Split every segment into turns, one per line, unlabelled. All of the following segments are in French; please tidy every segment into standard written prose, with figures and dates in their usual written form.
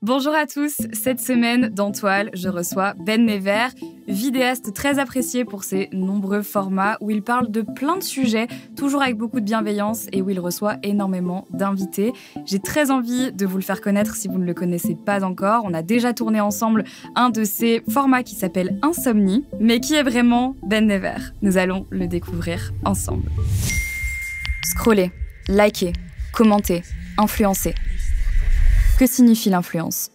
Bonjour à tous, cette semaine dans Toile, je reçois Ben Never, vidéaste très apprécié pour ses nombreux formats où il parle de plein de sujets, toujours avec beaucoup de bienveillance et où il reçoit énormément d'invités. J'ai très envie de vous le faire connaître si vous ne le connaissez pas encore. On a déjà tourné ensemble un de ses formats qui s'appelle Insomnie, mais qui est vraiment Ben Never? Nous allons le découvrir ensemble. Scroller, liker, commenter, influencer. Que signifie l'influence?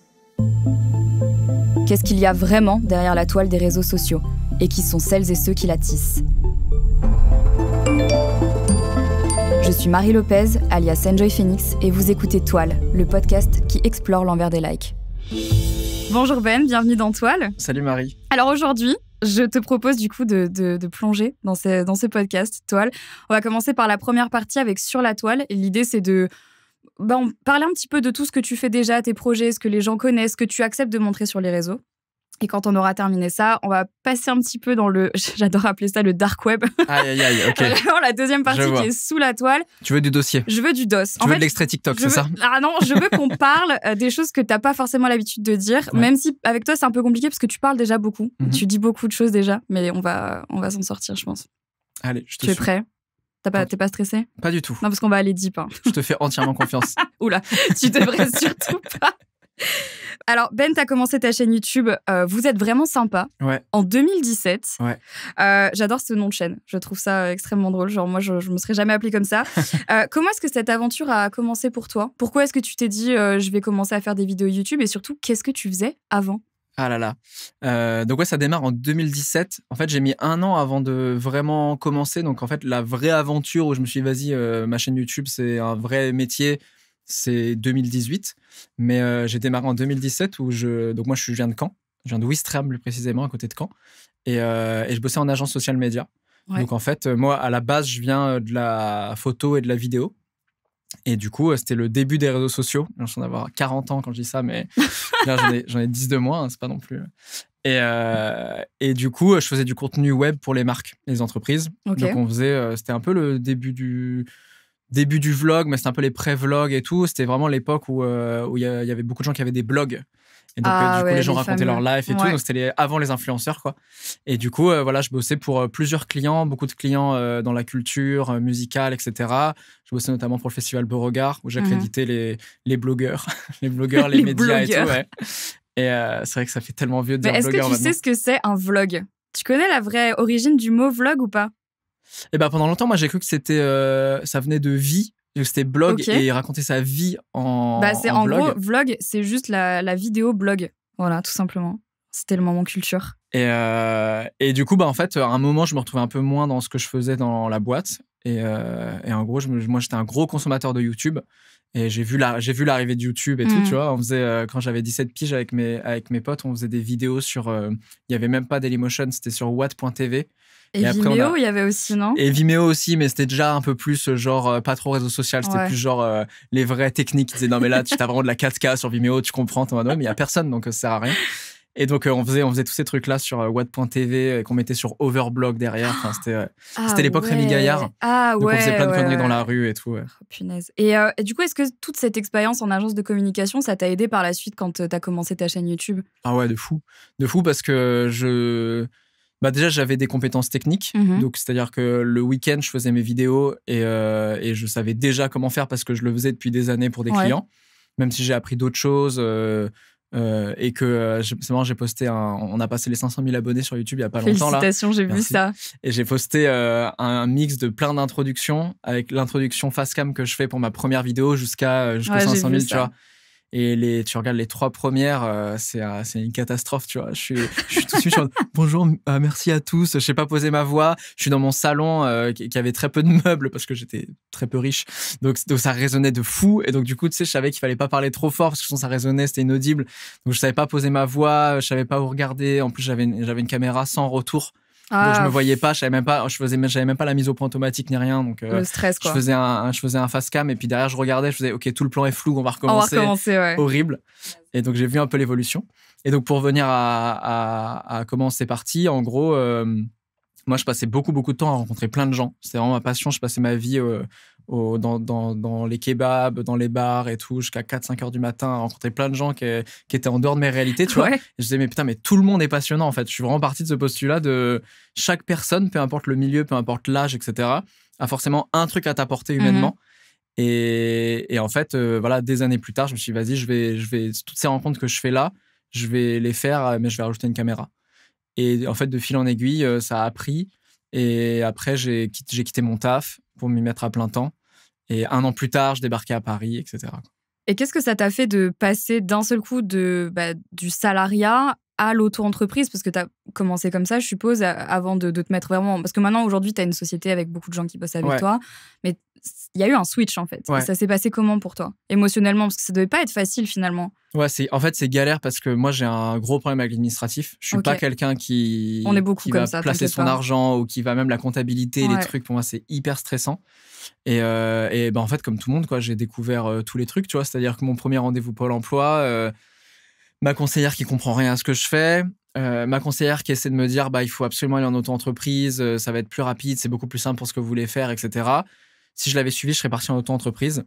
Qu'est-ce qu'il y a vraiment derrière la toile des réseaux sociaux? Et qui sont celles et ceux qui la tissent? Je suis Marie Lopez, alias Enjoy Phoenix, et vous écoutez Toile, le podcast qui explore l'envers des likes. Bonjour Ben, bienvenue dans Toile.
Salut Marie.
Alors aujourd'hui, je te propose du coup de plonger dans ce podcast Toile. On va commencer par la première partie avec Sur la toile. Et l'idée, c'est de parler un petit peu de tout ce que tu fais déjà, tes projets, ce que les gens connaissent, ce que tu acceptes de montrer sur les réseaux. Et quand on aura terminé ça, on va passer un petit peu dans le... J'adore appeler ça le dark web.
Aïe, ok.
Vraiment, la deuxième partie qui est sous la toile.
Tu veux du dossier?
Je veux du dos.
Tu veux de l'extrait TikTok, c'est ça?
Ah non, je veux qu'on parle des choses que t'as pas forcément l'habitude de dire, même si avec toi, c'est un peu compliqué parce que tu parles déjà beaucoup. Tu dis beaucoup de choses déjà, mais on va s'en sortir, je pense.
Allez, je te
suis. Tu es prêt? T'es pas stressé?
Pas du tout.
Non, parce qu'on va aller deep.
Je te fais entièrement confiance.
Oula, tu devrais surtout pas. Alors, Ben, t'as commencé ta chaîne YouTube Vous êtes vraiment sympa en 2017. J'adore ce nom de chaîne. Je trouve ça extrêmement drôle. Genre, moi, je me serais jamais appelée comme ça. Comment est-ce que cette aventure a commencé pour toi? Pourquoi est-ce que tu t'es dit je vais commencer à faire des vidéos YouTube? Et surtout, qu'est-ce que tu faisais avant?
Ah là là. Donc ça démarre en 2017. En fait, j'ai mis 1 an avant de vraiment commencer. Donc en fait, la vraie aventure où je me suis dit, vas-y, ma chaîne YouTube, c'est un vrai métier, c'est 2018. Mais j'ai démarré en 2017 donc moi, je viens de Caen. Je viens de Ouistreham, plus précisément, à côté de Caen. Et je bossais en agence social média. Donc en fait, moi, à la base, je viens de la photo et de la vidéo. Et du coup, c'était le début des réseaux sociaux. J'ai l'impression d'avoir 40 ans quand je dis ça, mais là, j'en ai 10 de moins, c'est pas non plus... Et du coup, je faisais du contenu web pour les marques, les entreprises. Donc, on faisait... c'était un peu le début du vlog, mais c'était un peu les pré-vlogs et tout. C'était vraiment l'époque où il y avait beaucoup de gens qui avaient des blogs. Et donc, du coup, les gens racontaient leur life et tout. Donc, c'était avant les influenceurs, quoi. Et du coup, je bossais pour plusieurs clients, beaucoup de clients dans la culture musicale, etc. Je bossais notamment pour le festival Beauregard, où j'accréditais les blogueurs, les médias et tout. Et c'est vrai que ça fait tellement vieux de dire blogueur maintenant.
Est-ce que tu sais ce que c'est un vlog? Tu connais la vraie origine du mot vlog ou pas?
Eh ben, pendant longtemps, moi, j'ai cru que c'était, ça venait de vie. C'était blog et raconter sa vie en
en
vlog.
Gros, vlog, c'est juste la vidéo blog. Voilà, tout simplement. C'était le moment culture.
Et du coup, en fait, à un moment, je me retrouvais un peu moins dans ce que je faisais dans la boîte. Et en gros, moi, j'étais un gros consommateur de YouTube. Et j'ai vu l'arrivée de YouTube et tout, tu vois. On faisait, quand j'avais 17 piges avec mes potes, on faisait des vidéos sur... Il n'y avait même pas Dailymotion, c'était sur watt.tv.
Et après, Vimeo, il y avait aussi, non?
Et Vimeo aussi, mais c'était déjà un peu plus genre, pas trop réseau social, c'était plus genre les vraies techniques. Ils disaient, non mais là, tu as vraiment de la 4K sur Vimeo, tu comprends, mais il n'y a personne, donc ça sert à rien. Et donc, on faisait tous ces trucs-là sur watt.tv qu'on mettait sur Overblog derrière. Enfin, c'était l'époque Rémi Gaillard. Donc, on faisait plein de conneries dans la rue et tout.
Oh, punaise. Et du coup, est-ce que toute cette expérience en agence de communication, ça t'a aidé par la suite quand t'as commencé ta chaîne YouTube?
Ah ouais, de fou. De fou parce que déjà, j'avais des compétences techniques. Donc, c'est-à-dire que le week-end, je faisais mes vidéos et je savais déjà comment faire parce que je le faisais depuis des années pour des clients. Même si j'ai appris d'autres choses et que c'est marrant, j'ai posté on a passé les 500 000 abonnés sur YouTube il n'y a pas longtemps.
Félicitations, j'ai vu ça.
Et j'ai posté un mix de plein d'introductions avec l'introduction facecam que je fais pour ma première vidéo jusqu'aux 500 000, tu vois. Et tu regardes les 3 premières, c'est une catastrophe, tu vois. Je suis tout de suite sur bonjour, merci à tous. Je sais pas poser ma voix. Je suis dans mon salon qui avait très peu de meubles parce que j'étais très peu riche. Donc ça résonnait de fou. Et donc du coup, tu sais, je savais qu'il fallait pas parler trop fort parce que sinon ça résonnait, c'était inaudible. Donc je savais pas poser ma voix, je savais pas où regarder. En plus, j'avais une caméra sans retour. Donc je me voyais pas, j'avais même pas la mise au point automatique ni rien. Donc
le stress, quoi.
Je faisais un face cam et puis derrière je regardais, je faisais ok, tout le plan est flou, on va recommencer. Horrible. Et donc j'ai vu un peu l'évolution. Et donc pour revenir à comment c'est parti, en gros, moi je passais beaucoup de temps à rencontrer plein de gens. C'était vraiment ma passion. Je passais ma vie dans les kebabs, dans les bars et tout, jusqu'à 4-5 heures du matin, à rencontrer plein de gens qui étaient en dehors de mes réalités, tu vois. Et je disais, mais putain, mais tout le monde est passionnant, en fait. Je suis vraiment parti de ce postulat de chaque personne, peu importe le milieu, peu importe l'âge, etc., a forcément un truc à t'apporter humainement. Et en fait, voilà, des années plus tard, je me suis dit, vas-y, je vais toutes ces rencontres que je fais là, je vais les faire, mais je vais rajouter une caméra. Et en fait, de fil en aiguille, ça a pris. Et après, j'ai quitté mon taf pour m'y mettre à plein temps. Et 1 an plus tard, je débarquais à Paris, etc.
Et qu'est-ce que ça t'a fait de passer d'un seul coup du salariat à l'auto-entreprise? Parce que tu as commencé comme ça, je suppose, avant de te mettre vraiment... Parce que maintenant, aujourd'hui, tu as une société avec beaucoup de gens qui bossent avec toi. Mais il y a eu un switch, en fait. Et ça s'est passé comment pour toi, émotionnellement? Parce que ça devait pas être facile, finalement.
Ouais, en fait, c'est galère parce que moi, j'ai un gros problème avec l'administratif. Je suis pas quelqu'un qui va placer son argent ou qui va même la comptabilité, les trucs. Pour moi, c'est hyper stressant. Et ben, en fait, comme tout le monde, quoi, j'ai découvert tous les trucs, tu vois. C'est-à-dire que mon premier rendez-vous Pôle emploi, ma conseillère qui comprend rien à ce que je fais, ma conseillère qui essaie de me dire, il faut absolument aller en auto-entreprise, ça va être plus rapide, c'est beaucoup plus simple pour ce que vous voulez faire, etc. Si je l'avais suivi, je serais parti en auto-entreprise.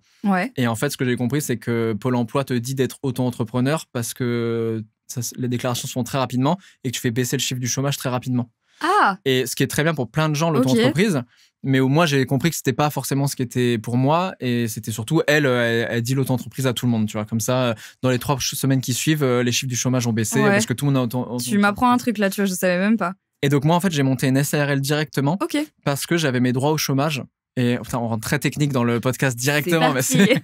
Et en fait, ce que j'ai compris, c'est que Pôle emploi te dit d'être auto-entrepreneur parce que les déclarations se font très rapidement et que tu fais baisser le chiffre du chômage très rapidement. Et ce qui est très bien pour plein de gens, l'auto-entreprise. Mais au moins, j'ai compris que c'était pas forcément ce qui était pour moi. Et c'était surtout, elle dit l'auto-entreprise à tout le monde. Tu vois, comme ça, dans les 3 semaines qui suivent, les chiffres du chômage ont baissé parce que tout le monde a
Tu m'apprends un truc là, tu vois, je savais même pas.
Et donc, moi, en fait, j'ai monté une SARL directement parce que j'avais mes droits au chômage. Et putain, on rentre très technique dans le podcast directement. Mais je sais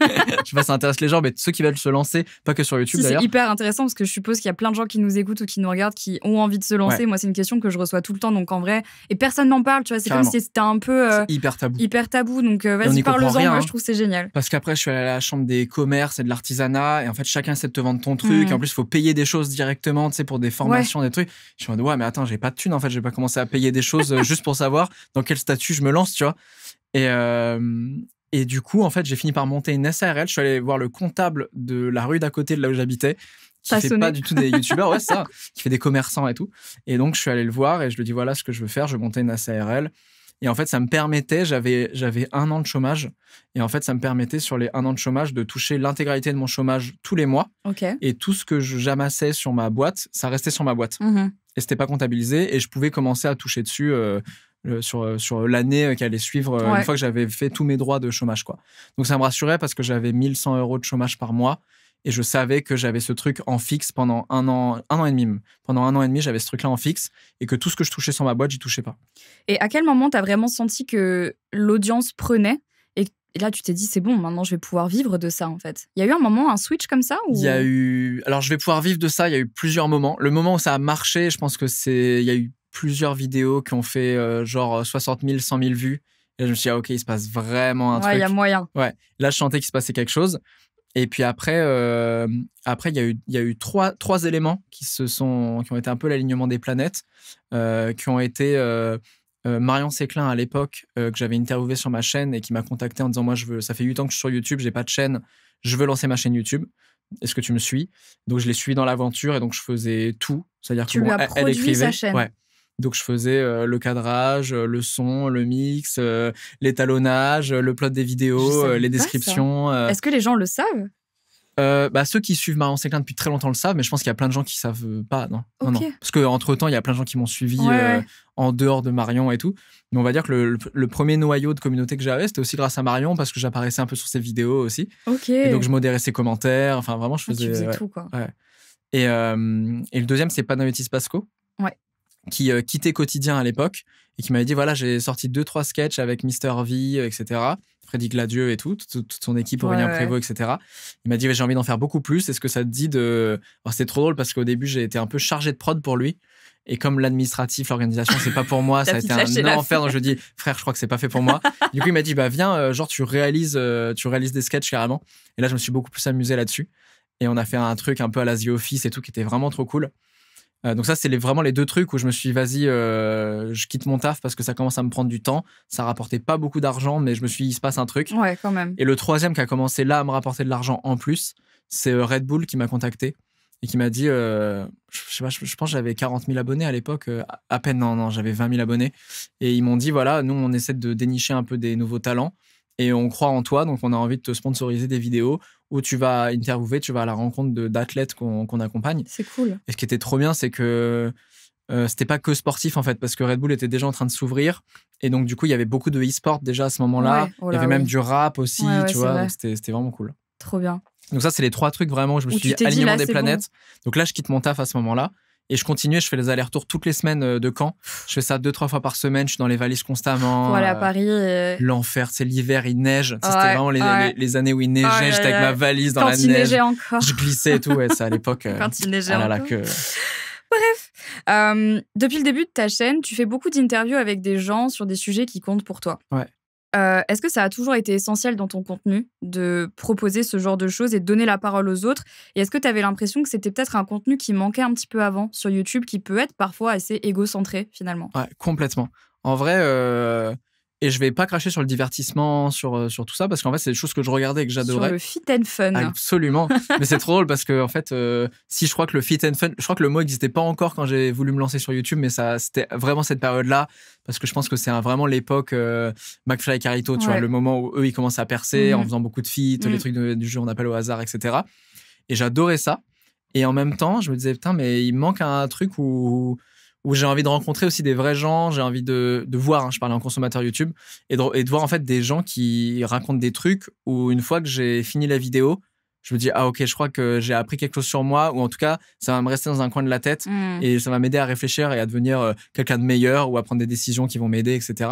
pas si ça intéresse les gens, mais ceux qui veulent se lancer, pas que sur YouTube d'ailleurs.
C'est hyper intéressant parce que je suppose qu'il y a plein de gens qui nous écoutent ou qui nous regardent qui ont envie de se lancer. Moi, c'est une question que je reçois tout le temps, donc en vrai, et personne n'en parle, tu vois. C'est comme si c'était un peu
c'est hyper tabou.
Hyper tabou, donc vas-y, parle-en. Moi, je trouve que c'est génial.
Parce qu'après, je suis allé à la chambre des commerces et de l'artisanat, et en fait, chacun essaie de te vendre ton truc. Et en plus, il faut payer des choses directement, tu sais, pour des formations, des trucs. Je suis en mode, mais attends, j'ai pas de thunes, en fait, je vais pas commencer à payer des choses juste pour savoir dans quel statut je me lance, tu vois. Et du coup, en fait, j'ai fini par monter une SARL. Je suis allé voir le comptable de la rue d'à côté de là où j'habitais, qui fait pas du tout des youtubeurs, qui fait des commerçants et tout. Et donc, je suis allé le voir et je lui ai dit, voilà ce que je veux faire, je vais monter une SARL. Et en fait, ça me permettait, j'avais 1 an de chômage. Et en fait, ça me permettait, sur les 1 an de chômage, de toucher l'intégralité de mon chômage tous les mois. Et tout ce que j'amassais sur ma boîte, ça restait sur ma boîte. Et c'était pas comptabilisé. Et je pouvais commencer à toucher dessus sur l'année qui allait suivre une fois que j'avais fait tous mes droits de chômage, quoi. Donc ça me rassurait parce que j'avais 1 100 € de chômage par mois et je savais que j'avais ce truc en fixe pendant 1 an et demi. Pendant 1 an et demi, j'avais ce truc-là en fixe et que tout ce que je touchais sur ma boîte, j'y touchais pas.
Et à quel moment t'as vraiment senti que l'audience prenait et là tu t'es dit c'est bon, maintenant je vais pouvoir vivre de ça, en fait? Il y a eu un moment, un switch comme ça ou...
Alors je vais pouvoir vivre de ça, il y a eu plusieurs moments. Le moment où ça a marché, je pense que il y a eu plusieurs vidéos qui ont fait genre 60 000, 100 000 vues. Et là, je me suis dit, OK, il se passe vraiment un truc.
Ouais, il y a moyen.
Ouais. Là, je sentais qu'il se passait quelque chose. Et puis après, il y a eu trois éléments qui ont été un peu l'alignement des planètes, qui ont été Marion Séclin à l'époque, que j'avais interviewé sur ma chaîne et qui m'a contacté en disant, moi, ça fait 8 ans que je suis sur YouTube, j'ai pas de chaîne, je veux lancer ma chaîne YouTube. Est-ce que tu me suis? Donc, je l'ai suivi dans l'aventure et donc je faisais tout. C'est-à-dire que
elle écrivait. Sa chaîne.
Ouais. Donc, je faisais le cadrage, le son, le mix, l'étalonnage, le plot des vidéos, les descriptions.
Est-ce que les gens le savent?
Ceux qui suivent Marion Séclin depuis très longtemps le savent, mais je pense qu'il y a plein de gens qui savent pas. Non. Parce qu'entre-temps, il y a plein de gens qui m'ont suivi en dehors de Marion et tout. Mais on va dire que le premier noyau de communauté que j'avais, c'était aussi grâce à Marion, parce que j'apparaissais un peu sur ses vidéos aussi. Et donc, je modérais ses commentaires. Enfin, vraiment, je faisais...
tu faisais tout, quoi.
Ouais. Et le deuxième, c'est Panayotis Pasco. Qui quittait Quotidien à l'époque et qui m'avait dit, voilà, j'ai sorti 2-3 sketchs avec Mister V, etc. Freddy Gladieux et toute son équipe, Aurélien Prévost, etc. Il m'a dit, j'ai envie d'en faire beaucoup plus. Est-ce que ça te dit de... Alors, c'était trop drôle parce qu'au début, j'ai été un peu chargé de prod pour lui. Et comme l'administratif, l'organisation, c'est pas pour moi, ça a été un enfer. Donc je lui ai dit, frère, je crois que c'est pas fait pour moi. Du coup, il m'a dit, viens, tu réalises des sketchs carrément. Et là, je me suis beaucoup plus amusé là-dessus. Et on a fait un truc un peu à la The Office et tout qui était vraiment trop cool. Donc ça, c'est vraiment les 2 trucs où je me suis dit, vas-y, je quitte mon taf parce que ça commence à me prendre du temps. Ça rapportait pas beaucoup d'argent, mais je me suis dit, il se passe un truc.
Ouais, quand même.
Et le troisième qui a commencé là à me rapporter de l'argent en plus, c'est Red Bull qui m'a contacté et qui m'a dit, je sais pas, je pense que j'avais 40 000 abonnés à l'époque, à peine, non, j'avais 20 000 abonnés. Et ils m'ont dit, voilà, nous, on essaie de dénicher un peu des nouveaux talents. et on croit en toi, donc on a envie de te sponsoriser des vidéos où tu vas interviewer, tu vas à la rencontre d'athlètes qu'on accompagne.
C'est cool.
Et ce qui était trop bien, c'est que c'était pas que sportif en fait, parce que Red Bull était déjà en train de s'ouvrir. Et donc, du coup, il y avait beaucoup de e-sport déjà à ce moment-là.
Ouais, oh
il y
là,
avait même
oui.
du rap aussi,
Ouais,
tu
c'est
vois.
vrai.
Donc, c'était vraiment cool.
Trop bien.
Donc, ça, c'est les 3 trucs vraiment où je me
Où
suis
tu
dit
t'es dit,
alignement
là,
des
c'est
planètes. Donc là, je quitte mon taf à ce moment-là. Et je continuais, je fais les allers-retours toutes les semaines de Caen. Je fais ça 2-3 fois par semaine. Je suis dans les valises constamment.
Pour aller à Paris.
L'enfer, c'est l'hiver, il neige. Tu sais, c'était
Ouais,
vraiment
ouais.
les années où il neigeait.
Aïe,
J'étais
aïe,
avec ma
aïe.
valise dans
Quand
la
il
neige.
neigeait encore.
Je glissais et tout. Ouais, ça à l'époque.
Quand il neigeait
ah là là,
encore.
que...
Depuis le début de ta chaîne, tu fais beaucoup d'interviews avec des gens sur des sujets qui comptent pour toi.
Ouais.
Est-ce que ça a toujours été essentiel dans ton contenu de proposer ce genre de choses et de donner la parole aux autres? Et est-ce que tu avais l'impression que c'était peut-être un contenu qui manquait un petit peu avant sur YouTube, qui peut être parfois assez égocentré finalement?
Ouais, complètement. En vrai, et je vais pas cracher sur le divertissement, sur tout ça, parce qu'en fait, c'est des choses que je regardais et que
Sur
j'adorais.
le fit and fun.
Absolument. Mais c'est trop drôle parce que, en fait, si je crois que le fit and fun, je crois que le mot n'existait pas encore quand j'ai voulu me lancer sur YouTube, mais c'était vraiment cette période-là, parce que je pense que c'est vraiment l'époque McFly et Carlito, tu vois, le moment où eux, ils commencent à percer en faisant beaucoup de feats, les trucs du jeu, on appelle au hasard, etc. Et j'adorais ça. Et en même temps, je me disais, putain, mais il me manque un truc où j'ai envie de rencontrer aussi des vrais gens, j'ai envie de voir, je parlais en consommateur YouTube, et de voir en fait des gens qui racontent des trucs où une fois que j'ai fini la vidéo, je me dis, ah ok, je crois que j'ai appris quelque chose sur moi, ou en tout cas, ça va me rester dans un coin de la tête, et ça va m'aider à réfléchir et à devenir quelqu'un de meilleur, ou à prendre des décisions qui vont m'aider, etc.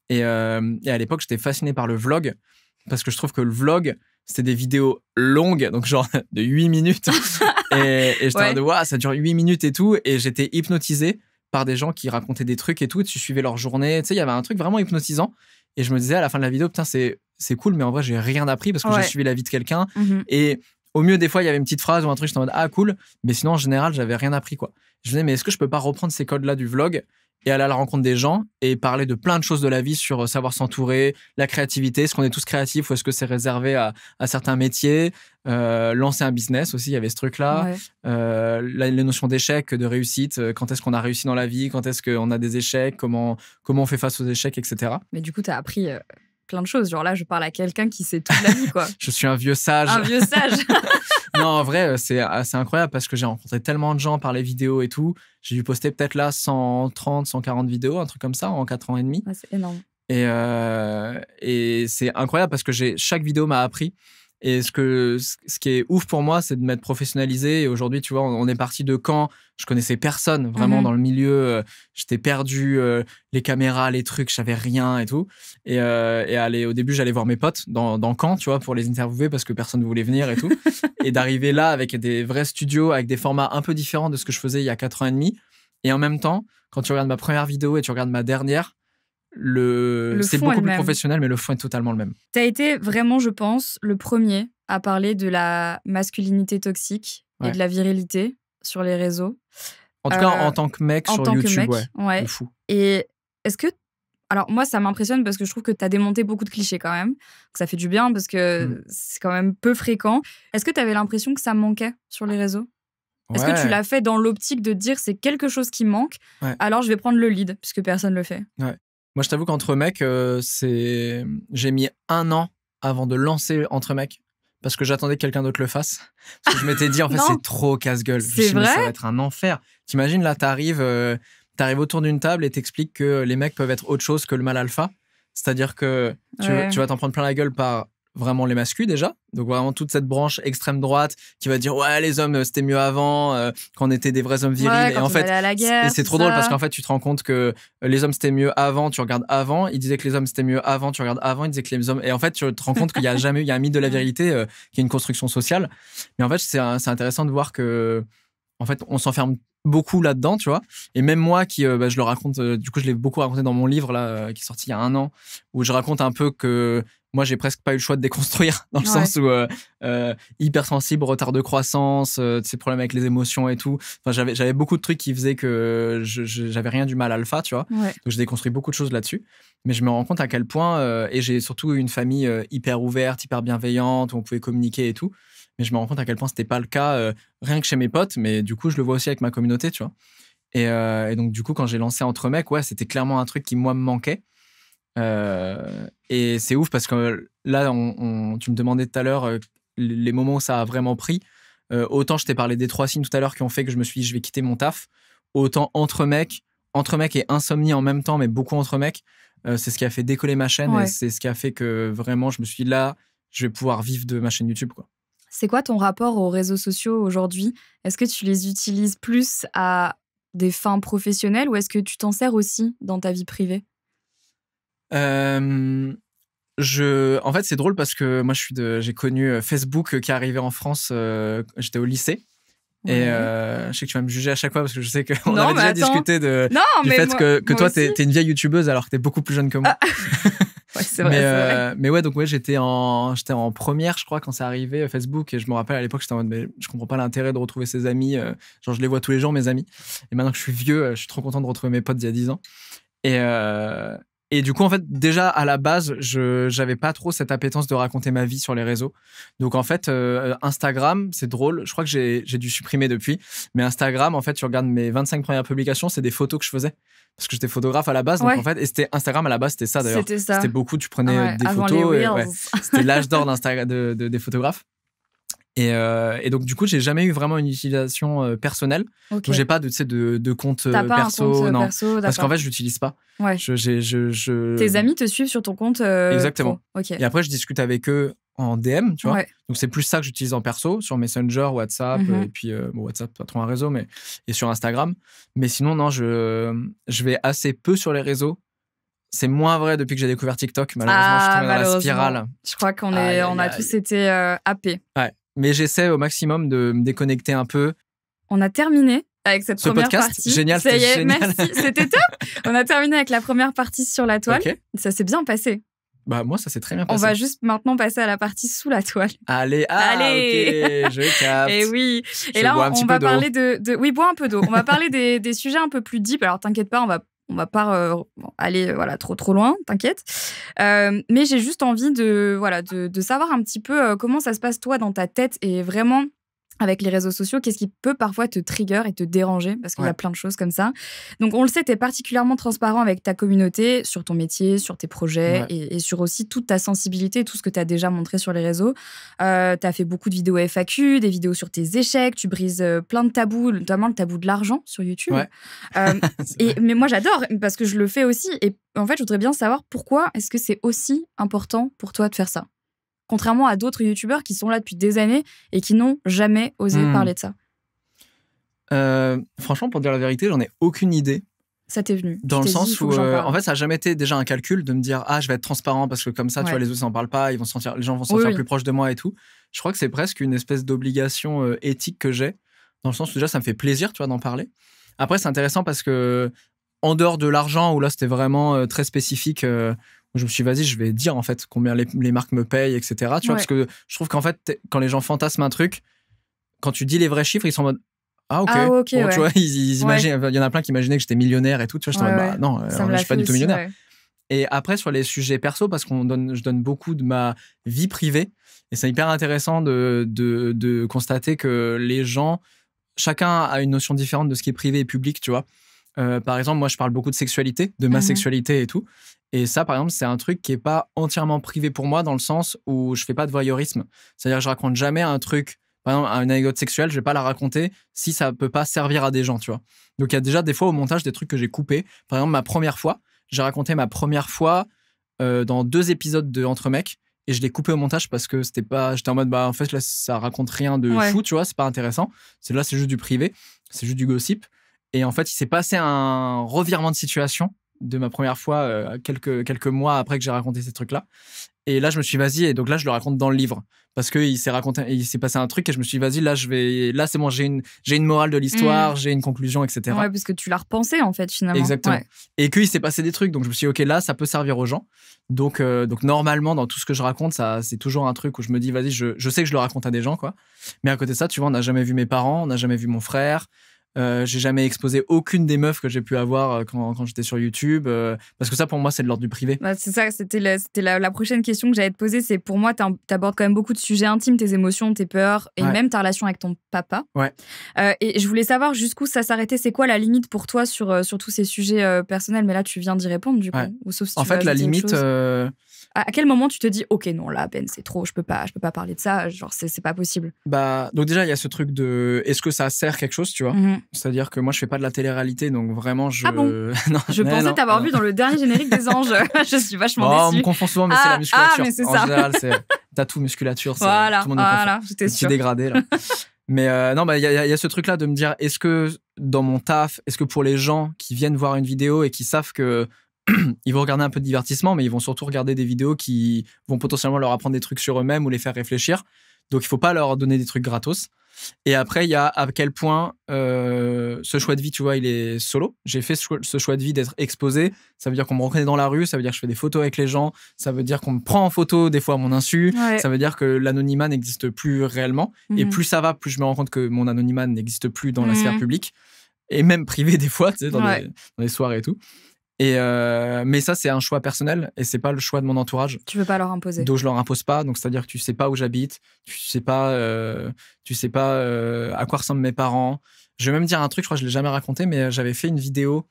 Et à l'époque, j'étais fasciné par le vlog, parce que je trouve que le vlog, c'était des vidéos longues, donc genre de 8 minutes. et j'étais en mode, waouh, ça dure 8 minutes et tout. Et j'étais hypnotisé par des gens qui racontaient des trucs et tout. Et tu suivais leur journée. Tu sais, il y avait un truc vraiment hypnotisant. Et je me disais à la fin de la vidéo, putain, c'est cool, mais en vrai, j'ai rien appris parce que j'ai suivi la vie de quelqu'un. Et au mieux, des fois, il y avait une petite phrase ou un truc, j'étais en mode, ah, cool. Mais sinon, en général, j'avais rien appris, quoi. Je me disais, mais est-ce que je peux pas reprendre ces codes-là du vlog et aller à la rencontre des gens et parler de plein de choses de la vie sur savoir s'entourer, la créativité, est-ce qu'on est tous créatifs ou est-ce que c'est réservé à certains métiers, lancer un business aussi, il y avait ce truc-là, les notions d'échec, de réussite, quand est-ce qu'on a réussi dans la vie, quand est-ce qu'on a des échecs, comment on fait face aux échecs, etc.
Mais du coup, tu as appris plein de choses. Genre là, je parle à quelqu'un qui sait toute la vie, quoi.
Je suis un vieux sage.
Un vieux sage.
Non, en vrai, c'est incroyable parce que j'ai rencontré tellement de gens par les vidéos et tout. J'ai dû poster peut-être là 130, 140 vidéos, un truc comme ça, en 4 ans et demi.
Ouais, c'est énorme.
Et c'est incroyable parce que chaque vidéo m'a appris. Et ce qui est ouf pour moi, c'est de m'être professionnalisé. Et aujourd'hui, tu vois, on est parti de Caen. Je connaissais personne vraiment dans le milieu. J'étais perdu. Les caméras, les trucs, je savais rien et tout. Et au début, j'allais voir mes potes dans Caen, tu vois, pour les interviewer parce que personne ne voulait venir et tout. Et d'arriver là avec des vrais studios, avec des formats un peu différents de ce que je faisais il y a 4 ans et demi. Et en même temps, quand tu regardes ma première vidéo et tu regardes ma dernière, c'est beaucoup plus professionnel, mais le fond est totalement le même.
Tu as été vraiment, je pense, le premier à parler de la masculinité toxique et de la virilité sur les réseaux.
En tout cas, en tant que mec sur YouTube,
ouais.
C'est fou.
Et est-ce que... Alors moi, ça m'impressionne parce que je trouve que tu as démonté beaucoup de clichés quand même. Que ça fait du bien parce que c'est quand même peu fréquent. Est-ce que tu avais l'impression que ça manquait sur les réseaux ? Est-ce que tu l'as fait dans l'optique de dire c'est quelque chose qui manque, alors je vais prendre le lead puisque personne ne le fait ?
Ouais. Moi, je t'avoue qu'Entre Mecs, j'ai mis 1 an avant de lancer Entre Mecs parce que j'attendais que quelqu'un d'autre le fasse. Parce que je m'étais dit, en fait, c'est trop casse-gueule.
C'est vrai ?
Ça va être un enfer. T'imagines, là, t'arrives autour d'une table et t'expliques que les mecs peuvent être autre chose que le mâle alpha. C'est-à-dire que tu vas t'en prendre plein la gueule par vraiment les masculins déjà. Donc vraiment toute cette branche extrême droite qui va dire ouais, les hommes c'était mieux avant quand on était des vrais hommes virils.
Et en fait, à la guerre,
c'est trop drôle parce qu'en fait tu te rends compte que les hommes c'était mieux avant, tu regardes avant. Il disait que les hommes c'était mieux avant, tu regardes avant. Il disait que les hommes, et en fait tu te rends compte qu'il y a un mythe de la virilité qui est une construction sociale. Mais en fait c'est intéressant de voir que en fait on s'enferme beaucoup là-dedans, tu vois. Et même moi qui je le raconte, du coup je l'ai beaucoup raconté dans mon livre là qui est sorti il y a 1 an, où je raconte un peu que moi, j'ai presque pas eu le choix de déconstruire, dans le sens où hypersensible, retard de croissance, ces problèmes avec les émotions et tout. Enfin, j'avais beaucoup de trucs qui faisaient que j'avais rien du mal alpha, tu vois. Donc, j'ai déconstruit beaucoup de choses là-dessus. Mais je me rends compte à quel point, et j'ai surtout une famille hyper ouverte, hyper bienveillante, où on pouvait communiquer et tout. Mais je me rends compte à quel point c'était pas le cas, rien que chez mes potes, mais du coup, je le vois aussi avec ma communauté, tu vois. Et donc, du coup, quand j'ai lancé Entre Mecs, c'était clairement un truc qui, moi, me manquait. Et c'est ouf parce que là, tu me demandais tout à l'heure les moments où ça a vraiment pris. Autant je t'ai parlé des 3 signes tout à l'heure qui ont fait que je me suis dit je vais quitter mon taf. Autant entre mecs et insomnie en même temps, mais beaucoup entre mecs, c'est ce qui a fait décoller ma chaîne et c'est ce qui a fait que vraiment je me suis dit là, je vais pouvoir vivre de ma chaîne YouTube, quoi.
C'est quoi ton rapport aux réseaux sociaux aujourd'hui? Est-ce que tu les utilises plus à des fins professionnelles ou est-ce que tu t'en sers aussi dans ta vie privée?
En fait, c'est drôle parce que moi, j'ai connu Facebook qui est arrivé en France. J'étais au lycée. Ouais. Et je sais que tu vas me juger à chaque fois parce que je sais qu'on avait déjà discuté du fait que toi, t'es une vieille youtubeuse alors que t'es beaucoup plus jeune que moi.
Ouais, c'est vrai,
mais ouais, donc ouais, j'étais en première, je crois, quand c'est arrivé Facebook. Et je me rappelle à l'époque, j'étais en mode, mais je comprends pas l'intérêt de retrouver ses amis. Genre, je les vois tous les jours, mes amis. Et maintenant que je suis vieux, je suis trop content de retrouver mes potes d'il y a 10 ans. Et du coup, en fait, déjà à la base, j'avais pas trop cette appétence de raconter ma vie sur les réseaux. Donc en fait, Instagram, c'est drôle. Je crois que j'ai dû supprimer depuis. Mais Instagram, en fait, tu regardes mes 25 premières publications, c'est des photos que je faisais. Parce que j'étais photographe à la base. Donc en fait, et c'était Instagram à la base, c'était ça d'ailleurs. C'était beaucoup, tu prenais des photos. C'était l'âge d'or des photographes. Et donc, du coup, j'ai jamais eu vraiment une utilisation personnelle. Donc, j'ai pas de compte perso.
Un compte
non.
perso,
parce qu'en fait, je l'utilise pas.
Ouais. Tes amis te suivent sur ton compte
Exactement.
Okay.
Et après, je discute avec eux en DM, tu vois. Ouais. Donc, c'est plus ça que j'utilise en perso, sur Messenger, WhatsApp, et puis WhatsApp, pas trop un réseau, mais et sur Instagram. Mais sinon, non, je vais assez peu sur les réseaux. C'est moins vrai depuis que j'ai découvert TikTok. Malheureusement, je suis tombé dans la spirale.
Je crois qu'on a tous été happés.
Ouais. Mais j'essaie au maximum de me déconnecter un peu.
On a terminé avec cette première
podcast.
Partie.
Génial,
ça y est,
génial.
Merci, c'était top. On a terminé avec la première partie sur la toile. Okay. Ça s'est bien passé.
Bah moi, ça s'est très bien passé.
On va juste maintenant passer à la partie sous la toile.
Allez. Ok, je capte.
Et oui. Et là, on va parler de... Oui, bois un peu d'eau. On va parler des sujets un peu plus deep. Alors, t'inquiète pas, on va pas aller trop loin, t'inquiète. Mais j'ai juste envie de savoir un petit peu comment ça se passe toi dans ta tête et vraiment avec les réseaux sociaux, qu'est-ce qui peut parfois te trigger et te déranger parce qu'il y a plein de choses comme ça. Donc on le sait, tu es particulièrement transparent avec ta communauté, sur ton métier, sur tes projets et sur aussi toute ta sensibilité, tout ce que tu as déjà montré sur les réseaux. Tu as fait beaucoup de vidéos FAQ, des vidéos sur tes échecs, tu brises plein de tabous, notamment le tabou de l'argent sur YouTube. Mais moi j'adore parce que je le fais aussi et en fait je voudrais bien savoir pourquoi est-ce que c'est aussi important pour toi de faire ça, contrairement à d'autres youtubeurs qui sont là depuis des années et qui n'ont jamais osé parler de ça.
Franchement, pour dire la vérité, j'en ai aucune idée.
Ça t'est venu.
Dans le sens où, en fait, ça n'a jamais été déjà un calcul de me dire je vais être transparent parce que comme ça, tu vois, les autres n'en parlent pas, les gens vont se sentir plus proches de moi et tout. Je crois que c'est presque une espèce d'obligation éthique que j'ai, dans le sens où déjà, ça me fait plaisir, tu vois, d'en parler. Après, c'est intéressant parce que, en dehors de l'argent, où là, c'était vraiment très spécifique, je me suis dit, vas-y, je vais dire en fait combien les marques me payent, etc. Tu vois, parce que je trouve qu'en fait, quand les gens fantasment un truc, quand tu dis les vrais chiffres, ils sont en mode ok, bon, tu vois, ils imaginent. Il y en a plein qui imaginaient que j'étais millionnaire et tout. Tu vois, j'étais en mode, non, je suis pas du tout millionnaire. Et après, sur les sujets perso, parce je donne beaucoup de ma vie privée, et c'est hyper intéressant de constater que les gens, chacun a une notion différente de ce qui est privé et public, tu vois. Par exemple, moi, je parle beaucoup de sexualité, de ma sexualité et tout. Et ça, par exemple, c'est un truc qui est pas entièrement privé pour moi dans le sens où je fais pas de voyeurisme. C'est-à-dire que je raconte jamais un truc, par exemple, une anecdote sexuelle, je vais pas la raconter si ça peut pas servir à des gens, tu vois. Donc, il y a déjà des fois au montage des trucs que j'ai coupés. Par exemple, ma première fois, j'ai raconté ma première fois dans 2 épisodes de Entre mecs et je l'ai coupé au montage parce que c'était pas, j'étais en mode, en fait, là, ça raconte rien de fou, tu vois, c'est pas intéressant. C'est juste du privé, c'est juste du gossip. Et en fait, il s'est passé un revirement de situation de ma première fois quelques mois après que j'ai raconté ces trucs-là. Et là, je me suis dit, vas-y, et donc là, je le raconte dans le livre. Parce qu'il s'est passé un truc et je me suis dit, vas-y, là, c'est bon, j'ai une morale de l'histoire, j'ai une conclusion, etc.
Ouais, parce que tu l'as repensé, en fait, finalement.
Exactement.
Ouais.
Et qu'il s'est passé des trucs. Donc, je me suis dit, ok, là, ça peut servir aux gens. Donc normalement, dans tout ce que je raconte, ça, c'est toujours un truc où je me dis, vas-y, je sais que je le raconte à des gens, quoi. Mais à côté de ça, tu vois, on n'a jamais vu mes parents, on n'a jamais vu mon frère. J'ai jamais exposé aucune des meufs que j'ai pu avoir quand j'étais sur YouTube. Parce que ça, pour moi, c'est de l'ordre du privé.
Bah, c'est ça, c'était la prochaine question que j'allais te poser. C'est pour moi, t'abordes quand même beaucoup de sujets intimes, tes émotions, tes peurs et même ta relation avec ton papa.
Ouais.
Et je voulais savoir jusqu'où ça s'arrêtait. C'est quoi la limite pour toi sur tous ces sujets personnels? Mais là, tu viens d'y répondre, du coup. Ou sauf si
en fait, la limite...
À quel moment tu te dis, OK, non, là, Ben, c'est trop, je peux pas parler de ça, genre, c'est pas possible.
Bah, donc déjà, il y a ce truc de, est-ce que ça sert quelque chose, tu vois? C'est-à-dire que moi, je fais pas de la télé-réalité, donc vraiment,
Ah bon?
non,
je pensais t'avoir vu dans le dernier générique des Anges. Je suis vachement déçue.
On me confond souvent, mais c'est la musculature.
Ah, mais c'est
en
ça.
général, c'est tatou, musculature,
voilà,
tout le monde me confond.
j'étais sûre.
Petit dégradé, là. Mais non, bah, il y a ce truc-là de me dire, est-ce que dans mon taf, est-ce que pour les gens qui viennent voir une vidéo et qui savent que ils vont regarder un peu de divertissement, mais ils vont surtout regarder des vidéos qui vont potentiellement leur apprendre des trucs sur eux-mêmes ou les faire réfléchir. Donc, il ne faut pas leur donner des trucs gratos. Et après, il y a à quel point ce choix de vie, tu vois, il est solo. J'ai fait ce choix de vie d'être exposé. Ça veut dire qu'on me reconnaît dans la rue. Ça veut dire que je fais des photos avec les gens. Ça veut dire qu'on me prend en photo des fois à mon insu.
Ouais.
Ça veut dire que l'anonymat n'existe plus réellement. Et plus ça va, plus je me rends compte que mon anonymat n'existe plus dans la sphère publique. Et même privée des fois, tu sais, dans les soirées et tout. Mais ça, c'est un choix personnel et c'est pas le choix de mon entourage.
Tu veux pas leur imposer.
Donc je leur impose pas. Donc c'est-à-dire que tu sais pas où j'habite, tu sais pas à quoi ressemblent mes parents. Je vais même dire un truc, je crois que je l'ai jamais raconté, mais j'avais fait une vidéo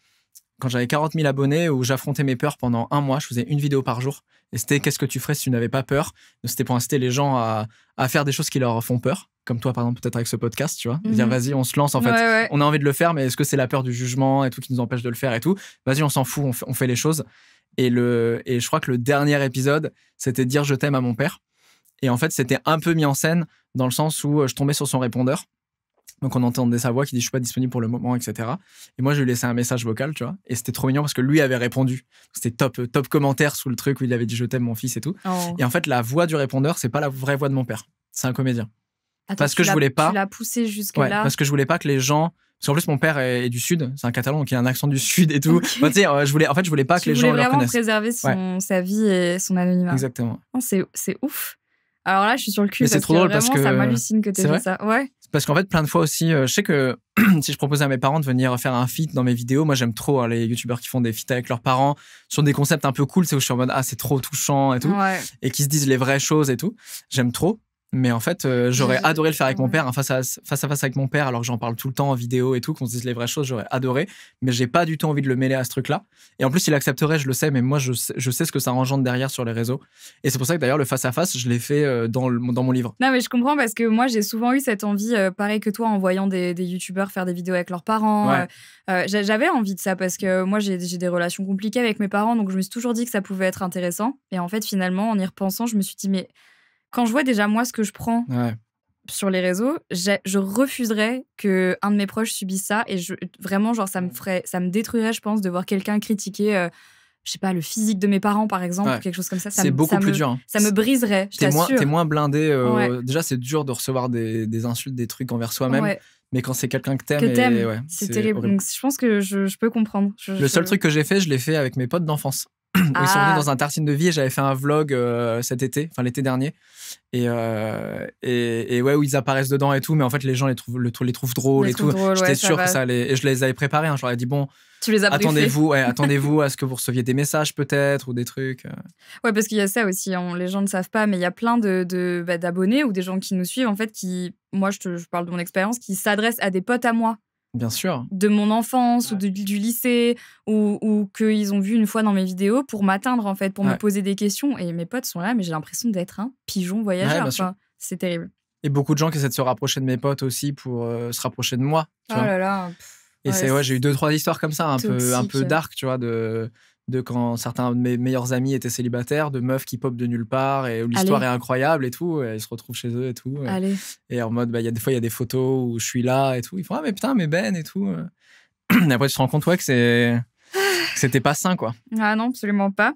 quand j'avais 40 000 abonnés où j'affrontais mes peurs pendant 1 mois. Je faisais une vidéo par jour et c'était qu'est-ce que tu ferais si tu n'avais pas peur. Donc, c'était pour inciter les gens à faire des choses qui leur font peur. Comme toi, par exemple, peut-être avec ce podcast, tu vois. Dire, vas-y, on se lance, en fait.
Ouais.
On a envie de le faire, mais est-ce que c'est la peur du jugement et tout qui nous empêche de le faire et tout? Vas-y, on s'en fout, on fait les choses. Et je crois que le dernier épisode, c'était dire je t'aime à mon père. Et en fait, c'était un peu mis en scène dans le sens où je tombais sur son répondeur. Donc, on entendait sa voix qui dit je suis pas disponible pour le moment, etc. Et moi, je lui laissais un message vocal, tu vois. Et c'était trop mignon parce que lui avait répondu. C'était top commentaire sous le truc où il avait dit je t'aime, mon fils et tout.
Oh.
Et en fait, la voix du répondeur, c'est pas la vraie voix de mon père. C'est un comédien.
Attends,
parce que je voulais pas.
Tu l'as poussé jusque-là.
Parce que je voulais pas que les gens. Parce qu'en plus, mon père est du Sud, c'est un Catalan, donc il a un accent du Sud et tout. Okay. Bah, tu sais, je voulais pas que les gens le reconnaissent.
Tu voulais vraiment préserver sa vie et son anonymat.
Exactement.
Oh, c'est ouf. Alors là, je suis sur le cul.
Mais c'est trop drôle
parce que ça m'hallucine que tu aies fait ça. Ouais.
Parce qu'en fait, plein de fois aussi, je sais que si je proposais à mes parents de venir faire un feat dans mes vidéos, moi j'aime trop les youtubeurs qui font des feats avec leurs parents sur des concepts un peu cool, c'est où je suis en mode c'est trop touchant et tout, et qui se disent les vraies choses et tout. J'aime trop. Mais en fait, j'aurais adoré le faire avec mon père, face à face avec mon père, alors que j'en parle tout le temps en vidéo et tout, qu'on se dise les vraies choses, j'aurais adoré. Mais j'ai pas du tout envie de le mêler à ce truc-là. Et en plus, il accepterait, je le sais, mais moi, je sais ce que ça engendre derrière sur les réseaux. Et c'est pour ça que d'ailleurs, le face-à-face, je l'ai fait dans mon livre.
Non, mais je comprends parce que moi, j'ai souvent eu cette envie, pareil que toi, en voyant des youtubeurs faire des vidéos avec leurs parents. Ouais. J'avais envie de ça parce que moi, j'ai des relations compliquées avec mes parents, donc je me suis toujours dit que ça pouvait être intéressant. Et en fait, finalement, en y repensant, je me suis dit, mais quand je vois déjà moi ce que je prends sur les réseaux, je refuserais que un de mes proches subisse ça et vraiment genre ça me détruirait, je pense, de voir quelqu'un critiquer je sais pas, le physique de mes parents par exemple ou quelque chose comme ça.
C'est beaucoup plus dur.
Ça me briserait, je t'assure.
T'es moins blindé. Déjà, c'est dur de recevoir des insultes, des trucs envers soi-même. Ouais. Mais quand c'est quelqu'un que t'aimes,
c'est terrible. Horrible. Donc je pense que je peux comprendre.
Le seul truc que j'ai fait, je l'ai fait avec mes potes d'enfance. Ils sont venus dans un tartine de vie et j'avais fait un vlog cet été, enfin l'été dernier, et ouais, où ils apparaissent dedans et tout, mais en fait les gens les trouvent drôles et tout. J'étais sûr que ça allait, et je les avais préparés. Je leur ai dit bon,
tu les as
attendez-vous à ce que vous receviez des messages peut-être ou des trucs.
Ouais, parce qu'il y a ça aussi, les gens ne savent pas, mais il y a plein d'abonnés ou des gens qui nous suivent en fait qui, moi je parle de mon expérience, qui s'adressent à des potes à moi.
Bien sûr.
De mon enfance ou du lycée ou qu'ils ont vu une fois dans mes vidéos pour m'atteindre en fait, pour me poser des questions. Et mes potes sont là, mais j'ai l'impression d'être un pigeon voyageur. C'est terrible.
Et beaucoup de gens qui essaient de se rapprocher de mes potes aussi pour se rapprocher de moi. Tu vois.
Là là.
Et j'ai eu 2-3 histoires comme ça, un peu dark, tu vois, de quand certains de mes meilleurs amis étaient célibataires, de meufs qui popent de nulle part et où l'histoire est incroyable et tout, et ils se retrouvent chez eux et tout.
Allez.
Et en mode, des fois, il y a des photos où je suis là et tout. Ils font mais putain, mais Ben et tout. Et après, tu te rends compte, que c'était pas sain, quoi.
Ah non, absolument pas.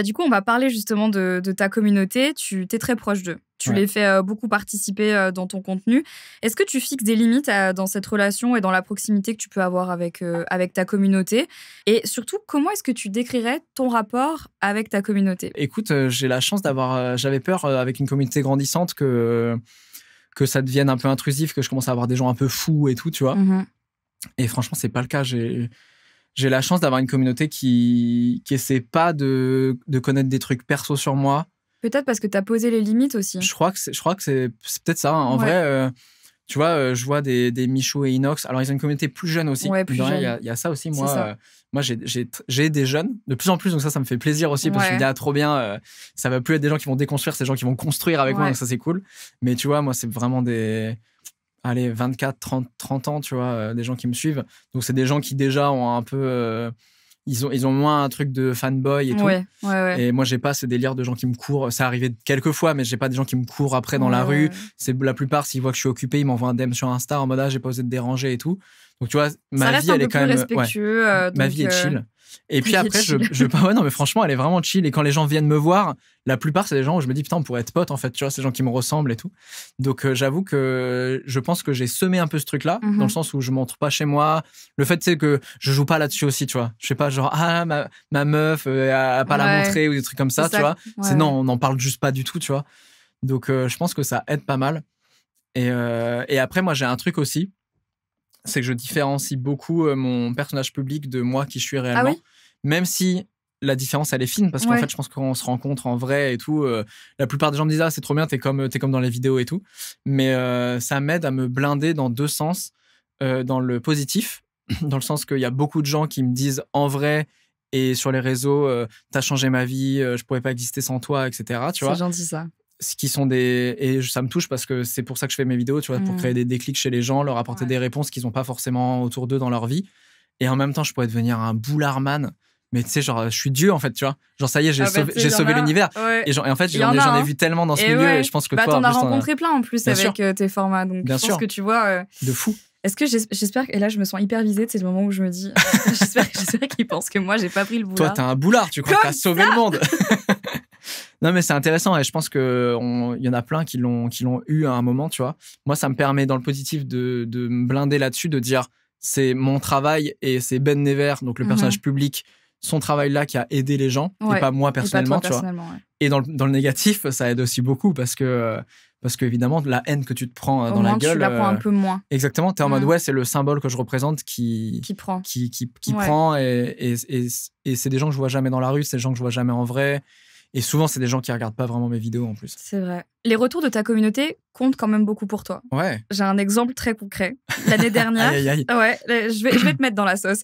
Du coup, on va parler justement de ta communauté. Tu es très proche d'eux. Tu les fais beaucoup participer dans ton contenu. Est-ce que tu fixes des limites dans cette relation et dans la proximité que tu peux avoir avec ta communauté? Et surtout, comment est-ce que tu décrirais ton rapport avec ta communauté?
Écoute, j'ai la chance j'avais peur avec une communauté grandissante que ça devienne un peu intrusif, que je commence à avoir des gens un peu fous et tout, tu vois. Et franchement, c'est pas le cas. J'ai la chance d'avoir une communauté qui essaie pas de connaître des trucs perso sur moi.
Peut-être parce que tu as posé les limites aussi.
Je crois que c'est peut-être ça. En vrai, tu vois, je vois des Michou et Inox. Alors, ils ont une communauté plus jeune aussi.
Ouais, plus jeune.
Il y a ça aussi.
Ça.
Moi, j'ai des jeunes de plus en plus. Donc ça me fait plaisir aussi parce que je me dis, ah, trop bien. Ça va plus être des gens qui vont déconstruire, c'est des gens qui vont construire avec moi. Donc ça, c'est cool. Mais tu vois, moi, c'est vraiment allez, 24, 30 ans, tu vois, des gens qui me suivent. Donc, c'est des gens qui déjà ont un peu... Ils ont moins un truc de fanboy et tout.
Ouais.
Et moi, j'ai pas ce délire de gens qui me courent. Ça arrivait quelques fois, mais j'ai pas des gens qui me courent après dans la rue. C'est la plupart, s'ils voient que je suis occupé, ils m'envoient un DM sur Insta en mode j'ai pas osé te déranger et tout. Donc, tu vois, ma vie, elle est quand même...
respectueux.
Ma vie est chill. Et puis après, non, mais franchement, elle est vraiment chill. Et quand les gens viennent me voir, la plupart, c'est des gens où je me dis, putain, on pourrait être potes, en fait. Tu vois, c'est des gens qui me ressemblent et tout. Donc, j'avoue que je pense que j'ai semé un peu ce truc-là, dans le sens où je montre pas chez moi. Le fait, c'est que je joue pas là-dessus aussi, tu vois. Je sais pas, genre, ma meuf, a pas la montrer ou des trucs comme ça, tu vois. Non, on n'en parle juste pas du tout, tu vois. Donc, je pense que ça aide pas mal. Et après, moi, j'ai un truc aussi. C'est que je différencie beaucoup mon personnage public de moi qui je suis réellement.
Ah oui,
même si la différence, elle est fine, parce qu'en fait, je pense qu'on se rencontre en vrai et tout. La plupart des gens me disent, c'est trop bien, t'es comme dans les vidéos et tout. Mais ça m'aide à me blinder dans deux sens. Dans le positif, dans le sens qu'il y a beaucoup de gens qui me disent en vrai et sur les réseaux, t'as changé ma vie, je pourrais pas exister sans toi, etc. Tu vois,
c'est gentil ça.
Ce qui sont et ça me touche parce que c'est pour ça que je fais mes vidéos, tu vois, pour créer des déclics chez les gens, leur apporter des réponses qu'ils n'ont pas forcément autour d'eux dans leur vie. Et en même temps, je pourrais devenir un boularman. Mais tu sais, genre, je suis Dieu, en fait, tu vois. Genre, ça y est, j'ai sauvé l'univers.
Ouais.
Et en fait, j'en ai vu tellement dans ce milieu. Et je pense que toi,
t'en as rencontré plein en plus avec tes formats. Donc,
bien
je pense que tu vois.
De fou.
Est-ce que j'espère que. Et là, je me sens hyper visée. C'est le moment où je me dis. j'espère qu'ils pensent que moi, j'ai pas pris le boulard.
Toi, t'es un boulard. Tu crois que t'as sauvé le monde. Non, mais c'est intéressant. Et je pense qu'il y en a plein qui l'ont eu à un moment, tu vois. Moi, ça me permet, dans le positif, de me blinder là-dessus, de dire c'est mon travail et c'est Ben Never, donc le personnage public, son travail là qui a aidé les gens et pas moi personnellement, tu vois. Et dans le négatif, ça aide aussi beaucoup parce que évidemment, la haine que tu te prends dans la gueule.
Tu la prends un peu moins.
Exactement. T'es en mode, c'est le symbole que je représente qui prend. Qui prend et c'est des gens que je vois jamais dans la rue, c'est des gens que je vois jamais en vrai. Et souvent, c'est des gens qui regardent pas vraiment mes vidéos en plus.
C'est vrai. Les retours de ta communauté comptent quand même beaucoup pour toi.
Ouais.
J'ai un exemple très concret. L'année dernière, ouais, je vais te mettre dans la sauce.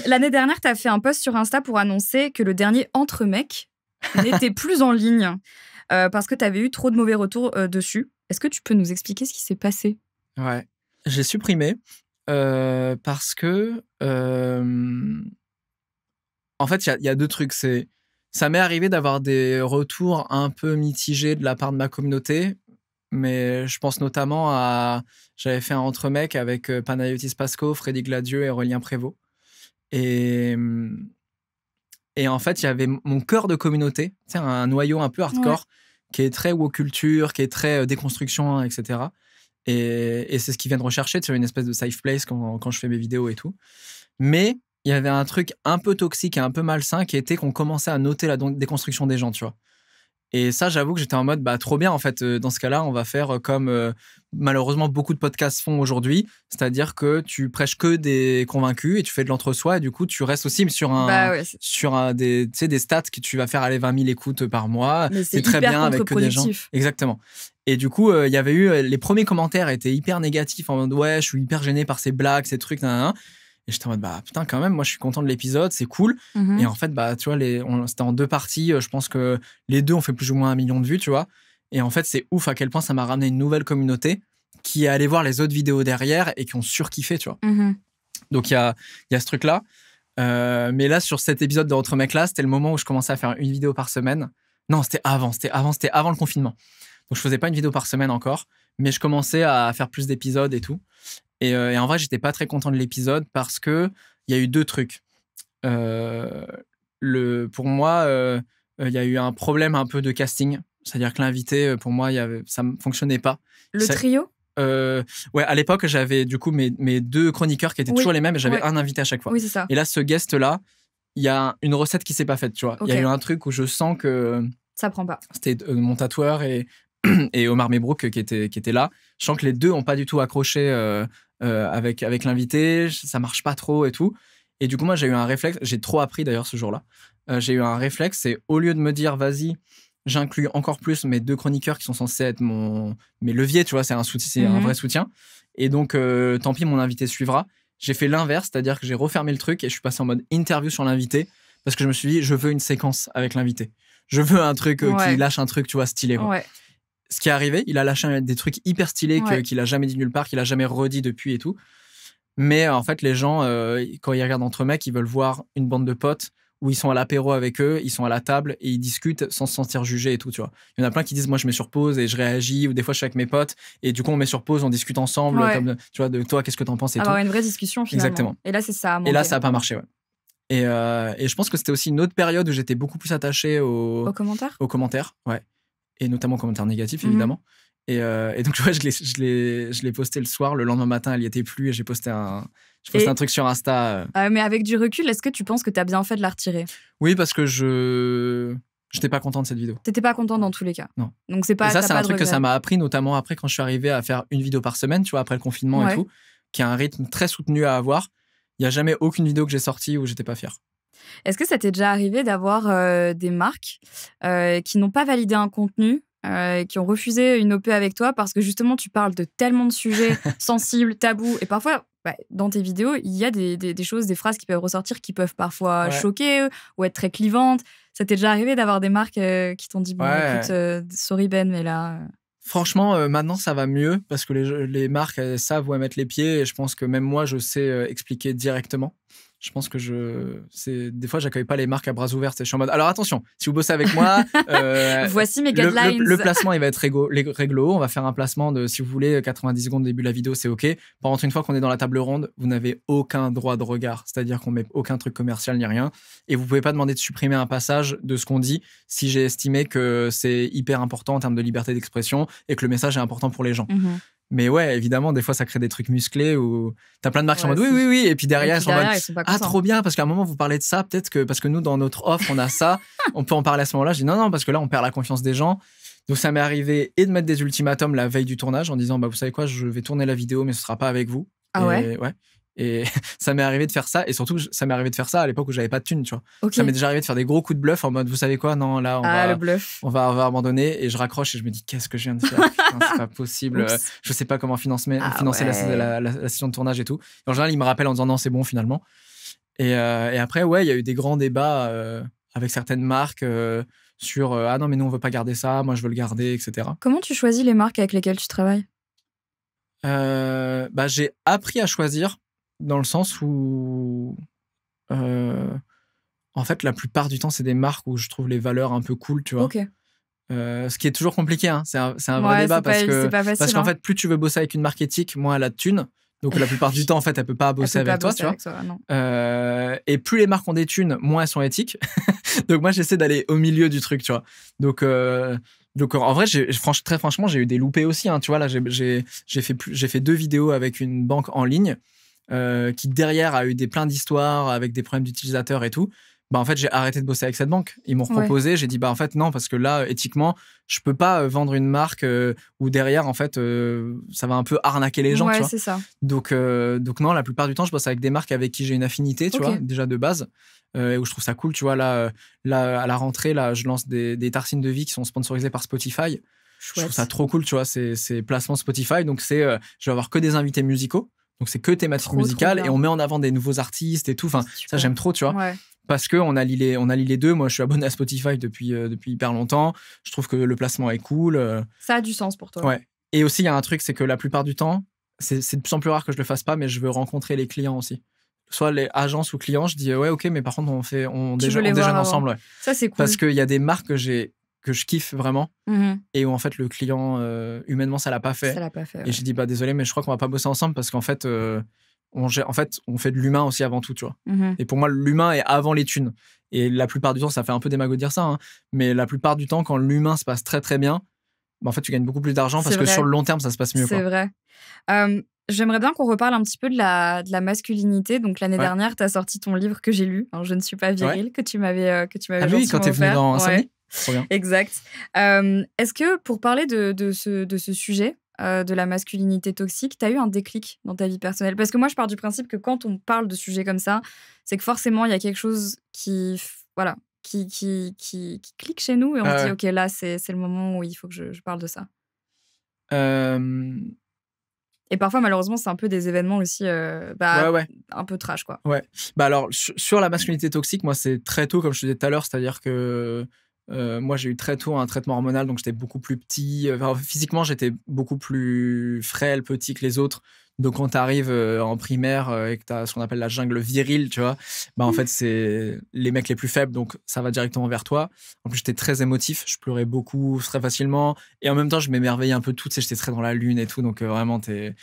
L'année dernière, tu as fait un post sur Insta pour annoncer que le dernier Entre Mecs n'était plus en ligne parce que tu avais eu trop de mauvais retours dessus. Est-ce que tu peux nous expliquer ce qui s'est passé ?
Ouais. J'ai supprimé parce que en fait, il y a deux trucs. Ça m'est arrivé d'avoir des retours un peu mitigés de la part de ma communauté, mais je pense notamment à... J'avais fait un Entre Mecs avec Panayotis Pasco, Freddy Gladieux et Aurélien Prévost. Et en fait, il y avait mon cœur de communauté, un noyau un peu hardcore, qui est très woke culture, qui est très déconstruction, etc. Et c'est ce qu'ils viennent rechercher, une espèce de safe place quand je fais mes vidéos et tout. Mais il y avait un truc un peu toxique et un peu malsain qui était qu'on commençait à noter la déconstruction des gens, tu vois. Et ça, j'avoue que j'étais en mode, trop bien, en fait. Dans ce cas-là, on va faire comme malheureusement beaucoup de podcasts font aujourd'hui. C'est-à-dire que tu prêches que des convaincus et tu fais de l'entre-soi. Et du coup, tu restes aussi sur des stats que tu vas faire aller 20 000 écoutes par mois.
Mais
c'est très bien avec que des gens. Exactement. Et du coup, il y avait eu les premiers commentaires étaient hyper négatifs en mode, ouais, je suis hyper gêné par ces blagues, ces trucs, nanana. Et j'étais en mode, putain, quand même, moi, je suis content de l'épisode, c'est cool. Et en fait, tu vois, c'était en 2 parties. Je pense que les 2 ont fait plus ou moins 1 million de vues, tu vois. Et en fait, c'est ouf à quel point ça m'a ramené une nouvelle communauté qui est allée voir les autres vidéos derrière et qui ont surkiffé, tu vois. Donc, il y a ce truc-là. Mais là, sur cet épisode de Entre Mecs là, c'était le moment où je commençais à faire une vidéo par semaine. Non, c'était avant le confinement. Donc, je faisais pas une vidéo par semaine encore, mais je commençais à faire plus d'épisodes et tout. Et en vrai, j'étais pas très content de l'épisode parce que il y a eu 2 trucs. Pour moi, il y a eu un problème un peu de casting. C'est-à-dire que l'invité, pour moi, ça ne fonctionnait pas.
Trio
Ouais, à l'époque, j'avais du coup mes 2 chroniqueurs qui étaient toujours les mêmes et j'avais un invité à chaque fois.
Oui, c'est ça.
Et là, ce guest-là, il y a une recette qui s'est pas faite, tu vois. Il y a eu un truc où je sens que...
Ça prend pas.
C'était mon tatoueur et et Omar Mebrouk qui était là. Je sens que les deux n'ont pas du tout accroché avec l'invité, ça marche pas trop et tout. Et du coup, moi, j'ai eu un réflexe, j'ai trop appris d'ailleurs ce jour-là. J'ai eu un réflexe, c'est au lieu de me dire, vas-y, j'inclus encore plus mes 2 chroniqueurs qui sont censés être mes leviers, tu vois, c'est un soutien, c'est un vrai soutien. Et donc, tant pis, mon invité suivra. J'ai fait l'inverse, c'est-à-dire que j'ai refermé le truc et je suis passé en mode interview sur l'invité parce que je me suis dit, je veux une séquence avec l'invité. Je veux un truc qui lâche un truc, tu vois, stylé. Quoi.
Ouais.
Ce qui est arrivé, il a lâché des trucs hyper stylés qu'il a jamais dit nulle part, qu'il a jamais redit depuis et tout. Mais en fait, les gens, quand ils regardent entre mecs, ils veulent voir une bande de potes où ils sont à l'apéro avec eux, ils sont à la table et ils discutent sans se sentir jugés et tout, tu vois. Il y en a plein qui disent, moi, je mets sur pause et je réagis, ou des fois, je suis avec mes potes et du coup, on met sur pause, on discute ensemble, comme, tu vois, de toi, qu'est-ce que t'en penses et
avoir
tout.
une vraie discussion, finalement.
Exactement.
Et là, c'est ça.
Et là, ça n'a pas marché, ouais. Et je pense que c'était aussi une autre période où j'étais beaucoup plus attaché aux commentaires, ouais. Et notamment aux commentaires négatifs, évidemment. Et donc, tu vois, je l'ai posté le soir. Le lendemain matin, elle n'y était plus et j'ai posté un truc sur Insta.
Mais avec du recul, est-ce que tu penses que tu as bien fait de la retirer ?
Oui, parce que je n'étais pas content de cette vidéo.
Tu n'étais pas content dans tous les cas.
Non.
Donc, c'est pas.
Et ça, c'est un truc que ça m'a appris, notamment après quand je suis arrivé à faire une vidéo par semaine, tu vois, après le confinement et tout, qui a un rythme très soutenu à avoir. Il n'y a jamais aucune vidéo que j'ai sortie où j'étais pas fier.
Est-ce que ça t'est déjà arrivé d'avoir des marques qui n'ont pas validé un contenu, qui ont refusé une OP avec toi parce que justement tu parles de tellement de sujets sensibles, tabous, et parfois dans tes vidéos il y a des choses, des phrases qui peuvent ressortir qui peuvent parfois choquer ou être très clivantes. Ça t'est déjà arrivé d'avoir des marques qui t'ont dit bon écoute, sorry Ben, mais là...
Franchement, maintenant, ça va mieux parce que les marques, elles savent où elles mettent les pieds et je pense que même moi, je sais expliquer directement. Je pense que des fois, j'accueille pas les marques à bras ouverts. Je suis en mode, alors attention, si vous bossez avec moi,
voici mes guidelines.
Le placement, il va être réglo. On va faire un placement de, si vous voulez, 90 secondes début de la vidéo, c'est OK. Par contre, une fois qu'on est dans la table ronde, vous n'avez aucun droit de regard. C'est-à-dire qu'on met aucun truc commercial ni rien. Et vous pouvez pas demander de supprimer un passage de ce qu'on dit si j'ai estimé que c'est hyper important en termes de liberté d'expression et que le message est important pour les gens. Mais ouais, évidemment, des fois, ça crée des trucs musclés où t'as plein de marques qui sont en mode oui. Et puis derrière, ils sont en mode trop bien, parce qu'à un moment, vous parlez de ça. Peut-être que parce que nous, dans notre offre, on a ça. On peut en parler à ce moment-là. Je dis non, parce que là, on perd la confiance des gens. Donc, ça m'est arrivé de mettre des ultimatums la veille du tournage en disant vous savez quoi, je vais tourner la vidéo, mais ce sera pas avec vous. Ouais. Et ça m'est arrivé de faire ça. Et surtout, ça m'est arrivé de faire ça à l'époque où j'avais pas de thunes, tu vois. Ça m'est déjà arrivé de faire des gros coups de bluff en mode, vous savez quoi, non, là, on va abandonner. Et je raccroche et je me dis, qu'est-ce que je viens de faire? Putain, c'est pas possible. Je sais pas comment financer la session de tournage et tout. Et en général, il me rappelle en disant, non, c'est bon, finalement. Et après, il y a eu des grands débats avec certaines marques sur, ah non, mais nous, on veut pas garder ça. Moi, je veux le garder, etc.
Comment tu choisis les marques avec lesquelles tu travailles?
J'ai appris à choisir dans le sens où en fait la plupart du temps c'est des marques où je trouve les valeurs un peu cool, tu vois. Ce qui est toujours compliqué, hein. C'est un vrai débat parce qu'en fait plus tu veux bosser avec une marque éthique, moins elle a de thunes, donc la plupart du temps en fait elle peut pas bosser avec toi, tu vois. Et plus les marques ont des thunes, moins elles sont éthiques. Donc moi j'essaie d'aller au milieu du truc, tu vois. Donc en vrai, très franchement, j'ai eu des loupés aussi. Hein. Tu vois, là, j'ai fait 2 vidéos avec une banque en ligne qui, derrière, a eu plein d'histoires avec des problèmes d'utilisateurs et tout. En fait, j'ai arrêté de bosser avec cette banque. Ils m'ont proposé. J'ai dit, en fait, non, parce que là, éthiquement, je peux pas vendre une marque où derrière, en fait, ça va un peu arnaquer les gens, tu vois.
C'est ça.
Donc, non, la plupart du temps, je bosse avec des marques avec qui j'ai une affinité, tu vois, déjà de base. Où je trouve ça cool, tu vois, là à la rentrée, là, je lance des tartines de vie qui sont sponsorisées par Spotify. Je trouve ça trop cool, tu vois, c'est placement Spotify, donc je vais avoir que des invités musicaux, donc c'est que thématique musicale et on met en avant des nouveaux artistes et tout, enfin ça j'aime trop, tu vois, parce qu'on allie les deux. Moi je suis abonné à Spotify depuis hyper longtemps, je trouve que le placement est cool.
Ça a du sens pour toi.
Et aussi il y a un truc, c'est que la plupart du temps, c'est de plus en plus rare que je le fasse pas, mais je veux rencontrer les clients aussi. Soit les agences ou clients, je dis ouais, ok, mais par contre on déjeune ensemble.
Ça c'est cool.
Parce qu'il y a des marques que je kiffe vraiment et où en fait le client humainement ça l'a pas fait. Et je dis désolé, mais je crois qu'on va pas bosser ensemble parce qu'en fait on fait de l'humain aussi avant tout, tu vois. Et pour moi l'humain est avant les thunes. Et la plupart du temps, ça fait un peu démago de dire ça, hein, mais la plupart du temps quand l'humain se passe très très bien, en fait tu gagnes beaucoup plus d'argent parce que sur le long terme ça se passe mieux.
C'est vrai. J'aimerais bien qu'on reparle un petit peu de la masculinité. Donc, l'année dernière, tu as sorti ton livre que j'ai lu, Je ne suis pas viril, que tu m'avais
oui, quand tu es venu dans Insomnie. Trop bien.
Exact. Est-ce que pour parler de ce sujet, de la masculinité toxique, tu as eu un déclic dans ta vie personnelle? Parce que moi, je pars du principe que quand on parle de sujets comme ça, c'est que forcément, il y a quelque chose voilà, qui clique chez nous et on se dit, OK, là, c'est le moment où il faut que je parle de ça. Et parfois, malheureusement, c'est un peu des événements aussi un peu trash, quoi.
Ouais. Bah alors, sur la masculinité toxique, moi, c'est très tôt, comme je te disais tout à l'heure, c'est-à-dire que moi, j'ai eu très tôt un traitement hormonal, donc j'étais beaucoup plus petit. Enfin, physiquement, j'étais beaucoup plus frêle, petit que les autres. Donc, quand tu arrives en primaire et que tu as ce qu'on appelle la jungle virile, tu vois, bah, en fait, c'est les mecs les plus faibles, donc ça va directement vers toi. En plus, j'étais très émotif, je pleurais beaucoup, très facilement. Et en même temps, je m'émerveillais un peu tout, tu sais, j'étais très dans la lune et tout. Donc, vraiment, t'es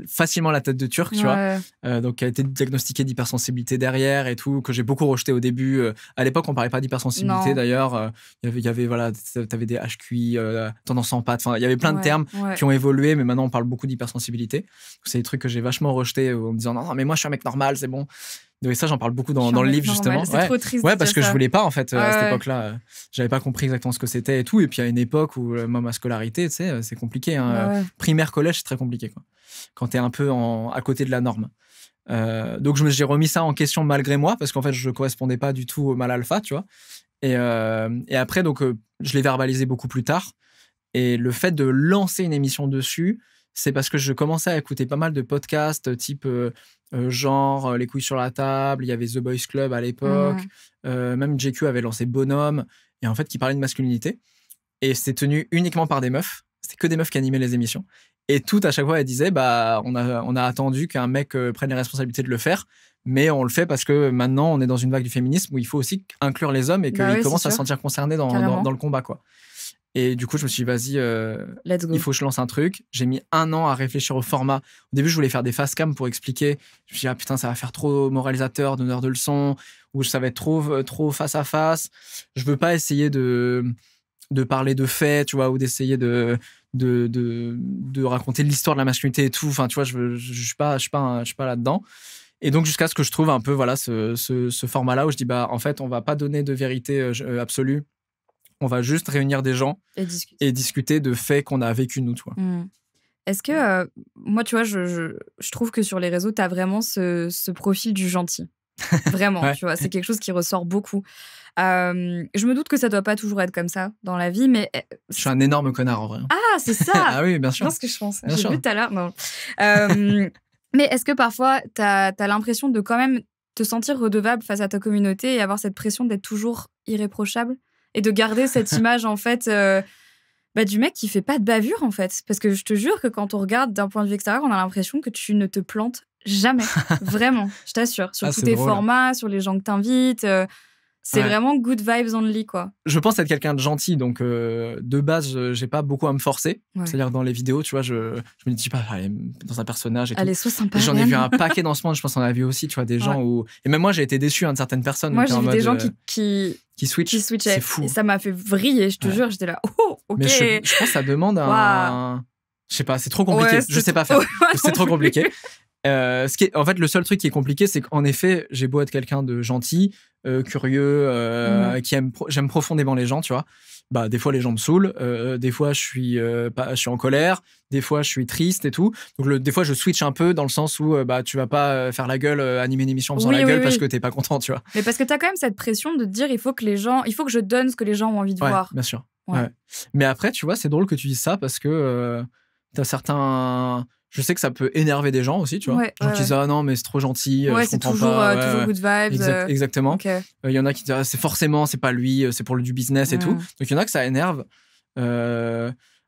facilement la tête de Turc, tu vois. Donc, qui a été diagnostiqué d'hypersensibilité derrière et tout, que j'ai beaucoup rejeté au début. À l'époque, on parlait pas d'hypersensibilité d'ailleurs. Il y avait voilà, t'avais des HQI, tendance en pâte. Enfin, il y avait plein de termes qui ont évolué, mais maintenant, on parle beaucoup d'hypersensibilité. C'est des trucs que j'ai vachement rejetés en me disant non, mais moi, je suis un mec normal, c'est bon. Et ça, j'en parle beaucoup dans le livre, justement.
C'est trop triste.
Ouais, parce que je voulais pas, en fait, à cette époque-là. J'avais pas compris exactement ce que c'était et tout. Et puis, à une époque où ma scolarité, tu sais, c'est compliqué. Hein. Primaire, collège, c'est très compliqué, quoi. Quand t'es un peu à côté de la norme. Donc, j'ai remis ça en question malgré moi, parce qu'en fait, je correspondais pas du tout au mâle alpha, tu vois. Et après, donc, je l'ai verbalisé beaucoup plus tard. Et le fait de lancer une émission dessus, c'est parce que je commençais à écouter pas mal de podcasts type genre Les couilles sur la table, il y avait The Boys Club à l'époque, même JQ avait lancé Bonhomme, et en fait qui parlait de masculinité. Et c'était tenu uniquement par des meufs, c'était que des meufs qui animaient les émissions. Et toutes à chaque fois elles disaient bah on a attendu qu'un mec prenne les responsabilités de le faire, mais on le fait parce que maintenant on est dans une vague du féminisme où il faut aussi inclure les hommes et qu'ils commencent à se sentir concernés dans le combat, quoi. Et du coup, je me suis dit, vas-y, il faut que je lance un truc. J'ai mis 1 an à réfléchir au format. Au début, je voulais faire des face cam pour expliquer. Je me suis dit, ah putain, ça va faire trop moralisateur, donneur de leçons, ou ça va être trop face à face. Je veux pas essayer de parler de faits, tu vois, ou d'essayer de raconter l'histoire de la masculinité et tout. Enfin, tu vois, je suis pas là-dedans. Et donc, jusqu'à ce que je trouve un peu, voilà, ce format-là où je dis, bah, en fait, on va pas donner de vérité absolue. On va juste réunir des gens et discuter de faits qu'on a vécu nous, tu vois.
Est-ce que, moi, tu vois, je trouve que sur les réseaux, tu as vraiment ce profil du gentil. Vraiment, tu vois, c'est quelque chose qui ressort beaucoup. Je me doute que ça doit pas toujours être comme ça dans la vie, mais...
Je suis un énorme connard, en vrai.
Ah, c'est ça.
Ah oui, bien sûr.
C'est ce que je pense. J'ai vu tout à l'heure. Non. Mais est-ce que parfois, tu as l'impression de quand même te sentir redevable face à ta communauté et avoir cette pression d'être toujours irréprochable et de garder cette image, en fait, du mec qui fait pas de bavure, en fait. Parce que je te jure que quand on regarde d'un point de vue extérieur, on a l'impression que tu ne te plantes jamais. Vraiment, je t'assure. Sur tous tes formats, sur les gens que t'invites. C'est vraiment good vibes only, quoi.
Je pense être quelqu'un de gentil, donc de base, j'ai pas beaucoup à me forcer. C'est-à-dire dans les vidéos, tu vois, je me dis pas, allez, dans un personnage et tout.
Allez, sois sympa.
J'en ai vu un paquet dans ce monde, je pense qu'on a vu aussi, tu vois, des gens où... Et même moi, j'ai été déçu de certaines personnes.
Moi, j'ai vu des gens qui
switchaient. C'est fou.
Et ça m'a fait vriller, je te jure. J'étais là, oh, ok.
Mais je pense que ça demande un... Je sais pas, c'est trop compliqué. Je sais pas faire. C'est trop compliqué. En fait, le seul truc qui est compliqué, c'est qu'en effet, j'ai beau être quelqu'un de gentil, curieux, j'aime profondément les gens, tu vois. Bah, des fois, les gens me saoulent. Des fois, je suis en colère. Des fois, je suis triste et tout. Donc, des fois, je switch un peu dans le sens où tu vas pas faire la gueule, animer une émission en faisant la gueule parce que t'es pas content, tu vois.
Mais parce que t'as quand même cette pression de te dire il faut que je donne ce que les gens ont envie de voir.
Bien sûr. Ouais. Mais après, tu vois, c'est drôle que tu dises ça parce que t'as certains... Je sais que ça peut énerver des gens aussi, tu vois. Gens qui disent ah non, mais c'est trop gentil, je comprends pas.
Toujours good vibes.
Exactement. Okay. Y en a qui disent c'est pas lui, c'est pour du business et tout. Donc il y en a que ça énerve.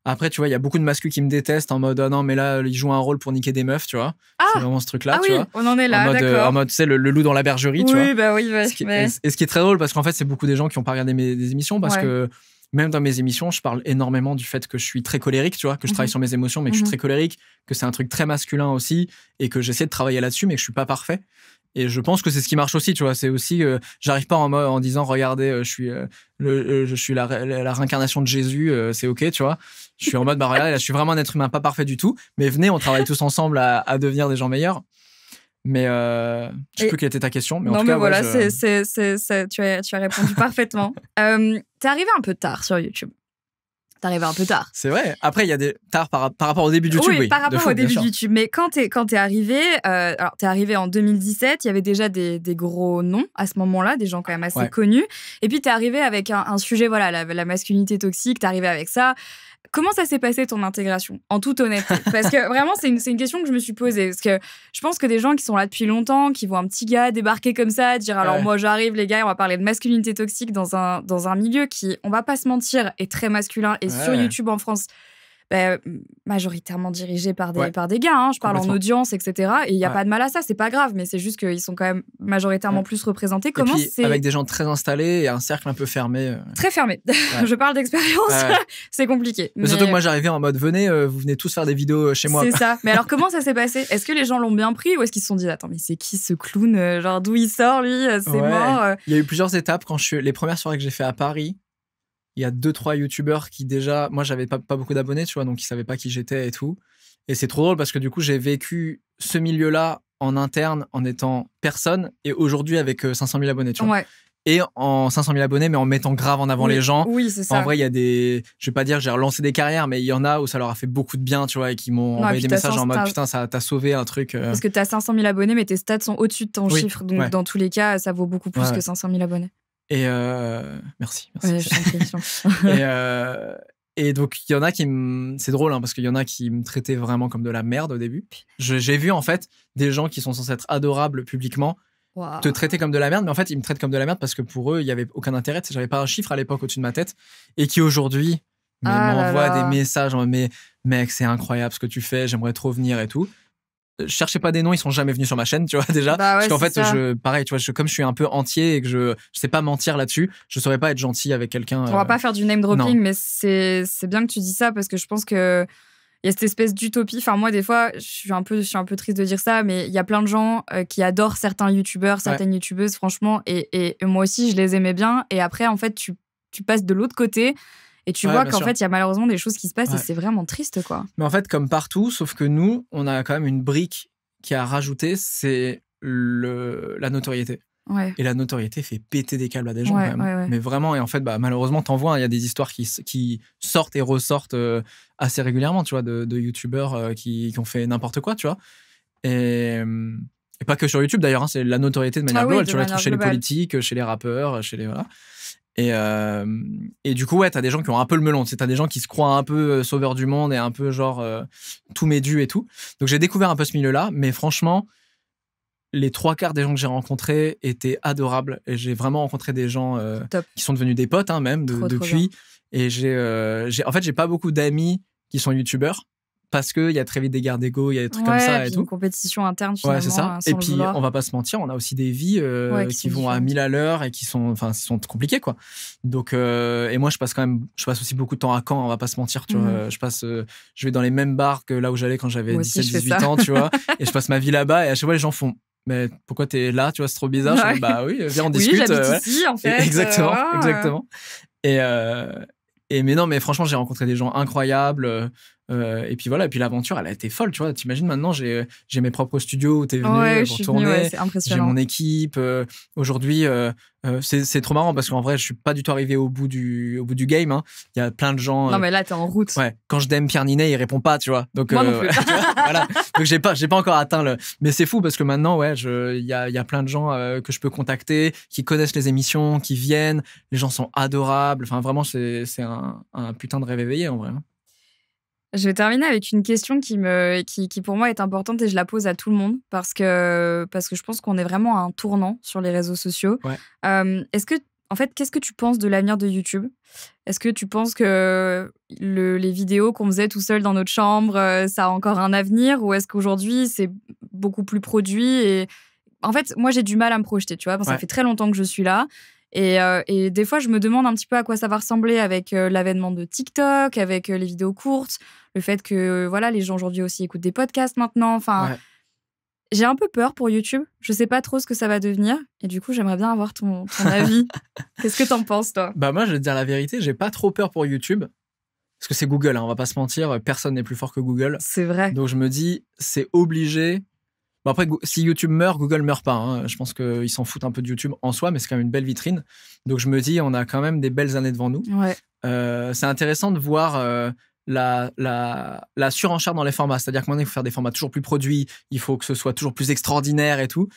Après, tu vois, il y a beaucoup de masculins qui me détestent en mode ah non, mais là, il joue un rôle pour niquer des meufs, tu vois. C'est vraiment ce truc-là, tu vois.
On en est là, d'accord.
En mode, tu sais, le loup dans la bergerie, tu vois.
Oui, bah oui,
Et ce qui est très drôle, parce qu'en fait, c'est beaucoup des gens qui n'ont pas regardé des émissions, parce que même dans mes émissions, je parle énormément du fait que je suis très colérique, tu vois, que je travaille sur mes émotions, mais que je suis très colérique, que c'est un truc très masculin aussi, et que j'essaie de travailler là-dessus, mais que je suis pas parfait. Et je pense que c'est ce qui marche aussi, tu vois. C'est aussi, j'arrive pas en disant, regardez, je suis la réincarnation de Jésus, c'est ok, tu vois. Je suis en mode, bah regarde, là, je suis vraiment un être humain pas parfait du tout, mais venez, on travaille tous ensemble à devenir des gens meilleurs. Mais je sais plus quelle était ta question. Mais en
non,
tout
mais
cas,
voilà, tu as répondu parfaitement. T'es arrivé un peu tard sur YouTube. T'es arrivé un peu tard.
C'est vrai. Après, il y a des tard par rapport au début de YouTube.
Oui, par rapport au début
de
YouTube. Mais quand t'es arrivé, alors t'es arrivé en 2017, il y avait déjà des gros noms à ce moment-là, des gens quand même assez connus. Et puis t'es arrivé avec un sujet, voilà, la masculinité toxique. T'es arrivé avec ça. Comment ça s'est passé ton intégration, en toute honnêteté? Parce que vraiment, c'est une question que je me suis posée. Parce que je pense que des gens qui sont là depuis longtemps, qui voient un petit gars débarquer comme ça, dire alors moi j'arrive les gars, on va parler de masculinité toxique dans un milieu qui, on va pas se mentir, est très masculin. Et sur YouTube en France, majoritairement dirigé par des gars, hein. Je parle en audience, etc. Et il n'y a pas de mal à ça, c'est pas grave, mais c'est juste qu'ils sont quand même majoritairement plus représentés. Comment c'est...
Avec des gens très installés et un cercle un peu fermé.
Très fermé. Je parle d'expérience, c'est compliqué.
Mais surtout que moi j'arrivais en mode venez, vous venez tous faire des vidéos chez moi.
C'est ça. Mais alors comment ça s'est passé? Est-ce que les gens l'ont bien pris ou est-ce qu'ils se sont dit attends, mais c'est qui ce clown? Genre d'où il sort lui? C'est mort.
Il y a eu plusieurs étapes les premières soirées que j'ai fait à Paris. Il y a 2-3 youtubeurs qui déjà... Moi, j'avais pas beaucoup d'abonnés, tu vois, donc ils savaient pas qui j'étais et tout. Et c'est trop drôle parce que du coup, j'ai vécu ce milieu-là en interne en étant personne et aujourd'hui avec 500 000 abonnés, tu vois. Et en 500 000 abonnés, mais en mettant grave en avant les gens.
Oui, c'est ça.
En vrai, il y a des... Je vais pas dire que j'ai relancé des carrières, mais il y en a où ça leur a fait beaucoup de bien, tu vois, et qui m'ont envoyé des messages en mode putain, ça t'a sauvé un truc.
Parce que t'as 500 000 abonnés, mais tes stats sont au-dessus de ton chiffre. Donc, dans tous les cas, ça vaut beaucoup plus que 500 000 abonnés.
Et merci.
Ouais, je t'en prie.
Et donc, il y en a qui c'est drôle, hein, parce qu'il y en a qui me traitaient vraiment comme de la merde au début. J'ai vu, en fait, des gens qui sont censés être adorables publiquement te traiter comme de la merde, mais en fait, ils me traitent comme de la merde parce que pour eux, il n'y avait aucun intérêt. J'avais pas un chiffre à l'époque au-dessus de ma tête. Et qui, aujourd'hui, m'envoient des messages en mais mec, c'est incroyable ce que tu fais, j'aimerais trop venir et tout. Cherchez pas des noms, ils sont jamais venus sur ma chaîne, tu vois, déjà. Parce qu'en fait, pareil, tu vois, comme je suis un peu entier et que je sais pas mentir là-dessus, je saurais pas être gentil avec quelqu'un.
On va pas faire du name dropping, mais c'est bien que tu dis ça parce que je pense que il y a cette espèce d'utopie. Enfin, moi, des fois, je suis un peu triste de dire ça, mais il y a plein de gens qui adorent certains youtubeurs, certaines youtubeuses, franchement, et moi aussi, je les aimais bien. Et après, en fait, tu passes de l'autre côté. Et tu vois qu'en fait, il y a malheureusement des choses qui se passent et c'est vraiment triste, quoi.
Mais en fait, comme partout, sauf que nous, on a quand même une brique qui a rajouté, c'est la notoriété. Et la notoriété fait péter des câbles à des gens, quand même. Mais vraiment, et en fait, malheureusement, t'en vois, il y a des histoires qui sortent et ressortent assez régulièrement, tu vois, de youtubeurs qui ont fait n'importe quoi, tu vois. Et pas que sur YouTube, d'ailleurs, hein, c'est la notoriété de manière globale. Tu la trouves chez les politiques, chez les rappeurs, chez les... Voilà. Et du coup, t'as des gens qui ont un peu le melon. T'as des gens qui se croient un peu sauveurs du monde et un peu genre tout m'est dû et tout. Donc j'ai découvert un peu ce milieu-là, mais franchement, les 3/4 des gens que j'ai rencontrés étaient adorables. Et j'ai vraiment rencontré des gens qui sont devenus des potes, hein, même depuis. Et en fait, j'ai pas beaucoup d'amis qui sont youtubeurs. Parce qu'il y a très vite des guerres d'ego, il y a des trucs comme ça et tout.
Une compétition interne, finalement.
C'est ça. Et puis, on va pas se mentir, on a aussi des vies qui vont à 1000 à l'heure et qui sont compliquées, quoi. Donc, et moi, je passe aussi beaucoup de temps à Caen, on va pas se mentir, tu vois. Je vais dans les mêmes bars que là où j'allais quand j'avais 17-18 ans, tu vois. Et je passe ma vie là-bas et à chaque fois, les gens font mais pourquoi t'es là, tu vois, c'est trop bizarre. Je dis, bah oui, viens, on discute.
Oui, j'habite ici, en fait.
Exactement. Mais non, mais franchement, j'ai rencontré des gens incroyables. Et puis voilà, et puis l'aventure, elle a été folle, tu vois. T'imagines maintenant, j'ai mes propres studios où t'es venu pour tourner.
C'est impressionnant.
J'ai mon équipe. Aujourd'hui, c'est trop marrant parce qu'en vrai, je suis pas du tout arrivé au bout du game. Hein. Il y a plein de gens.
Non, mais là, t'es en route.
Quand je DM Pierre Ninet, il répond pas, tu vois. Donc,
moi non plus.
Voilà. Donc j'ai pas encore atteint le. Mais c'est fou parce que maintenant, il y a plein de gens que je peux contacter, qui connaissent les émissions, qui viennent. Les gens sont adorables. Enfin, vraiment, c'est un putain de rêve éveillé en vrai.
Je vais terminer avec une question qui pour moi est importante et je la pose à tout le monde parce que je pense qu'on est vraiment à un tournant sur les réseaux sociaux. Qu'est-ce que tu penses de l'avenir de YouTube? Est-ce que tu penses que les vidéos qu'on faisait tout seul dans notre chambre, ça a encore un avenir ou est-ce qu'aujourd'hui c'est beaucoup plus produit et en fait, moi j'ai du mal à me projeter, tu vois. Ça fait très longtemps que je suis là. Et des fois, je me demande un petit peu à quoi ça va ressembler avec l'avènement de TikTok, avec les vidéos courtes, le fait que voilà, les gens aujourd'hui aussi écoutent des podcasts maintenant. Enfin, j'ai un peu peur pour YouTube. Je sais pas trop ce que ça va devenir. Et du coup, j'aimerais bien avoir ton avis. Qu'est-ce que t'en penses, toi?
Moi, je vais te dire la vérité, j'ai pas trop peur pour YouTube. Parce que c'est Google, hein, on va pas se mentir, personne n'est plus fort que Google.
C'est vrai.
Donc je me dis, c'est obligé Bon, après, si YouTube meurt, Google meurt pas. Hein. Je pense qu'ils s'en foutent un peu de YouTube en soi, mais c'est quand même une belle vitrine. Donc, je me dis, on a quand même des belles années devant nous.
Ouais.
C'est intéressant de voir la surenchère dans les formats. C'est-à-dire que maintenant, il faut faire des formats toujours plus produits, il faut que ce soit toujours plus extraordinaire et tout.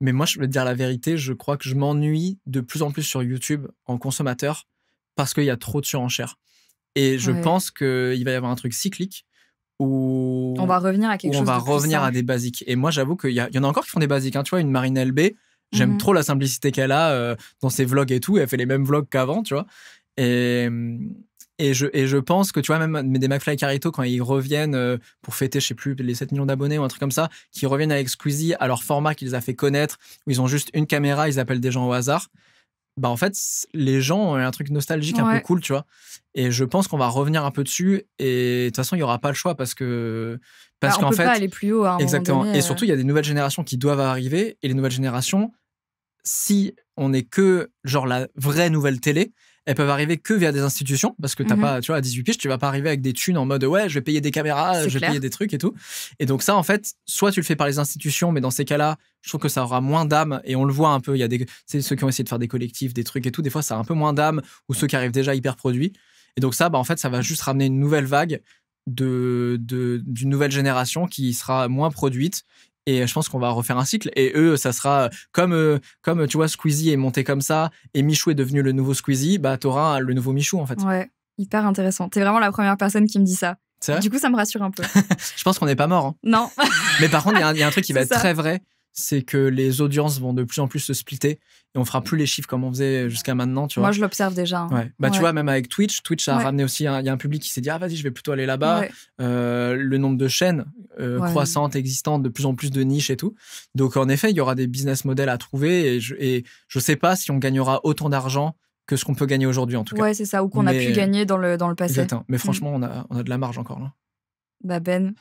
Mais moi, je vais te dire la vérité, je crois que je m'ennuie de plus en plus sur YouTube en consommateur parce qu'il y a trop de surenchère. Et je pense qu'il va y avoir un truc cyclique où
on va revenir à quelque chose
on va
de plus
revenir à
simple.
des basiques. Et moi, j'avoue qu'il y en a encore qui font des basiques. Hein. Tu vois, une Marine LB, j'aime trop la simplicité qu'elle a dans ses vlogs et tout. Elle fait les mêmes vlogs qu'avant, tu vois. Et je pense que, tu vois, même des McFly et Carito, quand ils reviennent pour fêter, je sais plus, les 7 millions d'abonnés ou un truc comme ça, qui reviennent avec Squeezie à leur format qui les a fait connaître, où ils ont juste une caméra, ils appellent des gens au hasard. Bah, en fait, les gens ont un truc nostalgique un peu cool, tu vois. Et je pense qu'on va revenir un peu dessus. Et de toute façon, il n'y aura pas le choix parce
on
qu'en
peut
fait,
pas aller plus haut à un
exactement.
moment donné,
Et surtout, il y a des nouvelles générations qui doivent arriver. Et les nouvelles générations, si on n'est que genre la vraie nouvelle télé, elles peuvent arriver que via des institutions parce que t'as pas, tu vois, à 18 piges, tu vas pas arriver avec des thunes en mode ouais, je vais payer des caméras, je vais payer des trucs et tout. Et donc ça, en fait, soit tu le fais par les institutions, mais dans ces cas-là, je trouve que ça aura moins d'âme et on le voit un peu. Il y a c'est ceux qui ont essayé de faire des collectifs, des trucs et tout. Des fois, ça a un peu moins d'âme ou ceux qui arrivent déjà hyper produits. Et donc ça, en fait, ça va juste ramener une nouvelle vague d'une nouvelle génération qui sera moins produite. Et je pense qu'on va refaire un cycle. Et eux, ça sera comme tu vois, Squeezie est monté comme ça et Michou est devenu le nouveau Squeezie, bah t'auras le nouveau Michou en fait.
Ouais, hyper intéressant. T'es vraiment la première personne qui me dit ça.
C'est vrai ?
Du coup, ça me rassure un peu.
Je pense qu'on n'est pas mort. Hein.
Non.
Mais par contre, il y a un truc qui va être
ça.
très vrai, c'est que les audiences vont de plus en plus se splitter et on fera plus les chiffres comme on faisait jusqu'à maintenant, tu vois.
Moi, je l'observe déjà. Hein.
Ouais. Bah, tu vois, même avec Twitch a ramené aussi, il y a un public qui s'est dit, ah, vas-y, je vais plutôt aller là-bas. Ouais. Le nombre de chaînes croissantes, existantes, de plus en plus de niches et tout. Donc, en effet, il y aura des business models à trouver et je sais pas si on gagnera autant d'argent que ce qu'on peut gagner aujourd'hui, en tout cas.
Ouais, c'est ça, ou qu'on a pu gagner dans le passé.
Exactement. Mais franchement, on a de la marge encore, là.
Bah, Ben,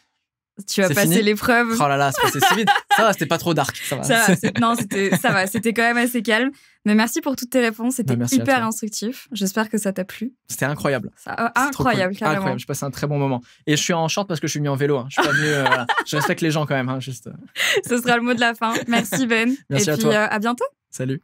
tu as passé l'épreuve.
Oh là là, c'est passé si vite. Ça va, c'était pas trop dark. Ça va.
Ça va, c'était quand même assez calme. Mais merci pour toutes tes réponses, c'était hyper instructif. J'espère que ça t'a plu.
C'était incroyable.
Incroyable,
cool.
carrément.
Incroyable, j'ai passé un très bon moment. Et je suis en short parce que je suis venu en vélo. Hein. Je suis pas venu. Voilà. Je respecte les gens quand même. Hein, juste.
Ce sera le mot de la fin. Merci Ben.
Merci
à toi. À bientôt.
Salut.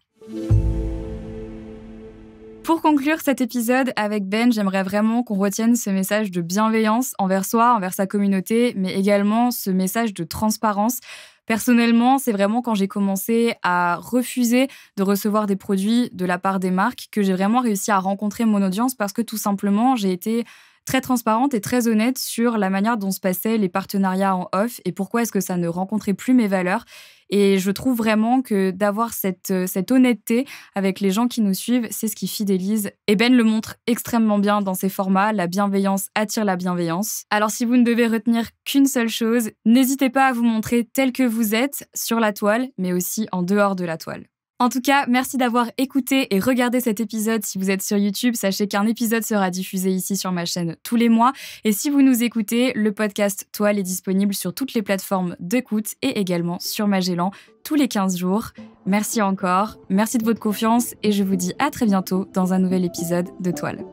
Pour conclure cet épisode avec Ben, j'aimerais vraiment qu'on retienne ce message de bienveillance envers soi, envers sa communauté, mais également ce message de transparence. Personnellement, c'est vraiment quand j'ai commencé à refuser de recevoir des produits de la part des marques que j'ai vraiment réussi à rencontrer mon audience parce que tout simplement, j'ai été très transparente et très honnête sur la manière dont se passaient les partenariats en off et pourquoi est-ce que ça ne rencontrait plus mes valeurs. Et je trouve vraiment que d'avoir cette honnêteté avec les gens qui nous suivent, c'est ce qui fidélise. Et Ben le montre extrêmement bien dans ses formats. La bienveillance attire la bienveillance. Alors si vous ne devez retenir qu'une seule chose, n'hésitez pas à vous montrer tel que vous êtes sur la toile, mais aussi en dehors de la toile. En tout cas, merci d'avoir écouté et regardé cet épisode. Si vous êtes sur YouTube, sachez qu'un épisode sera diffusé ici sur ma chaîne tous les mois. Et si vous nous écoutez, le podcast Toile est disponible sur toutes les plateformes d'écoute et également sur Magellan tous les 15 jours. Merci encore, merci de votre confiance et je vous dis à très bientôt dans un nouvel épisode de Toile.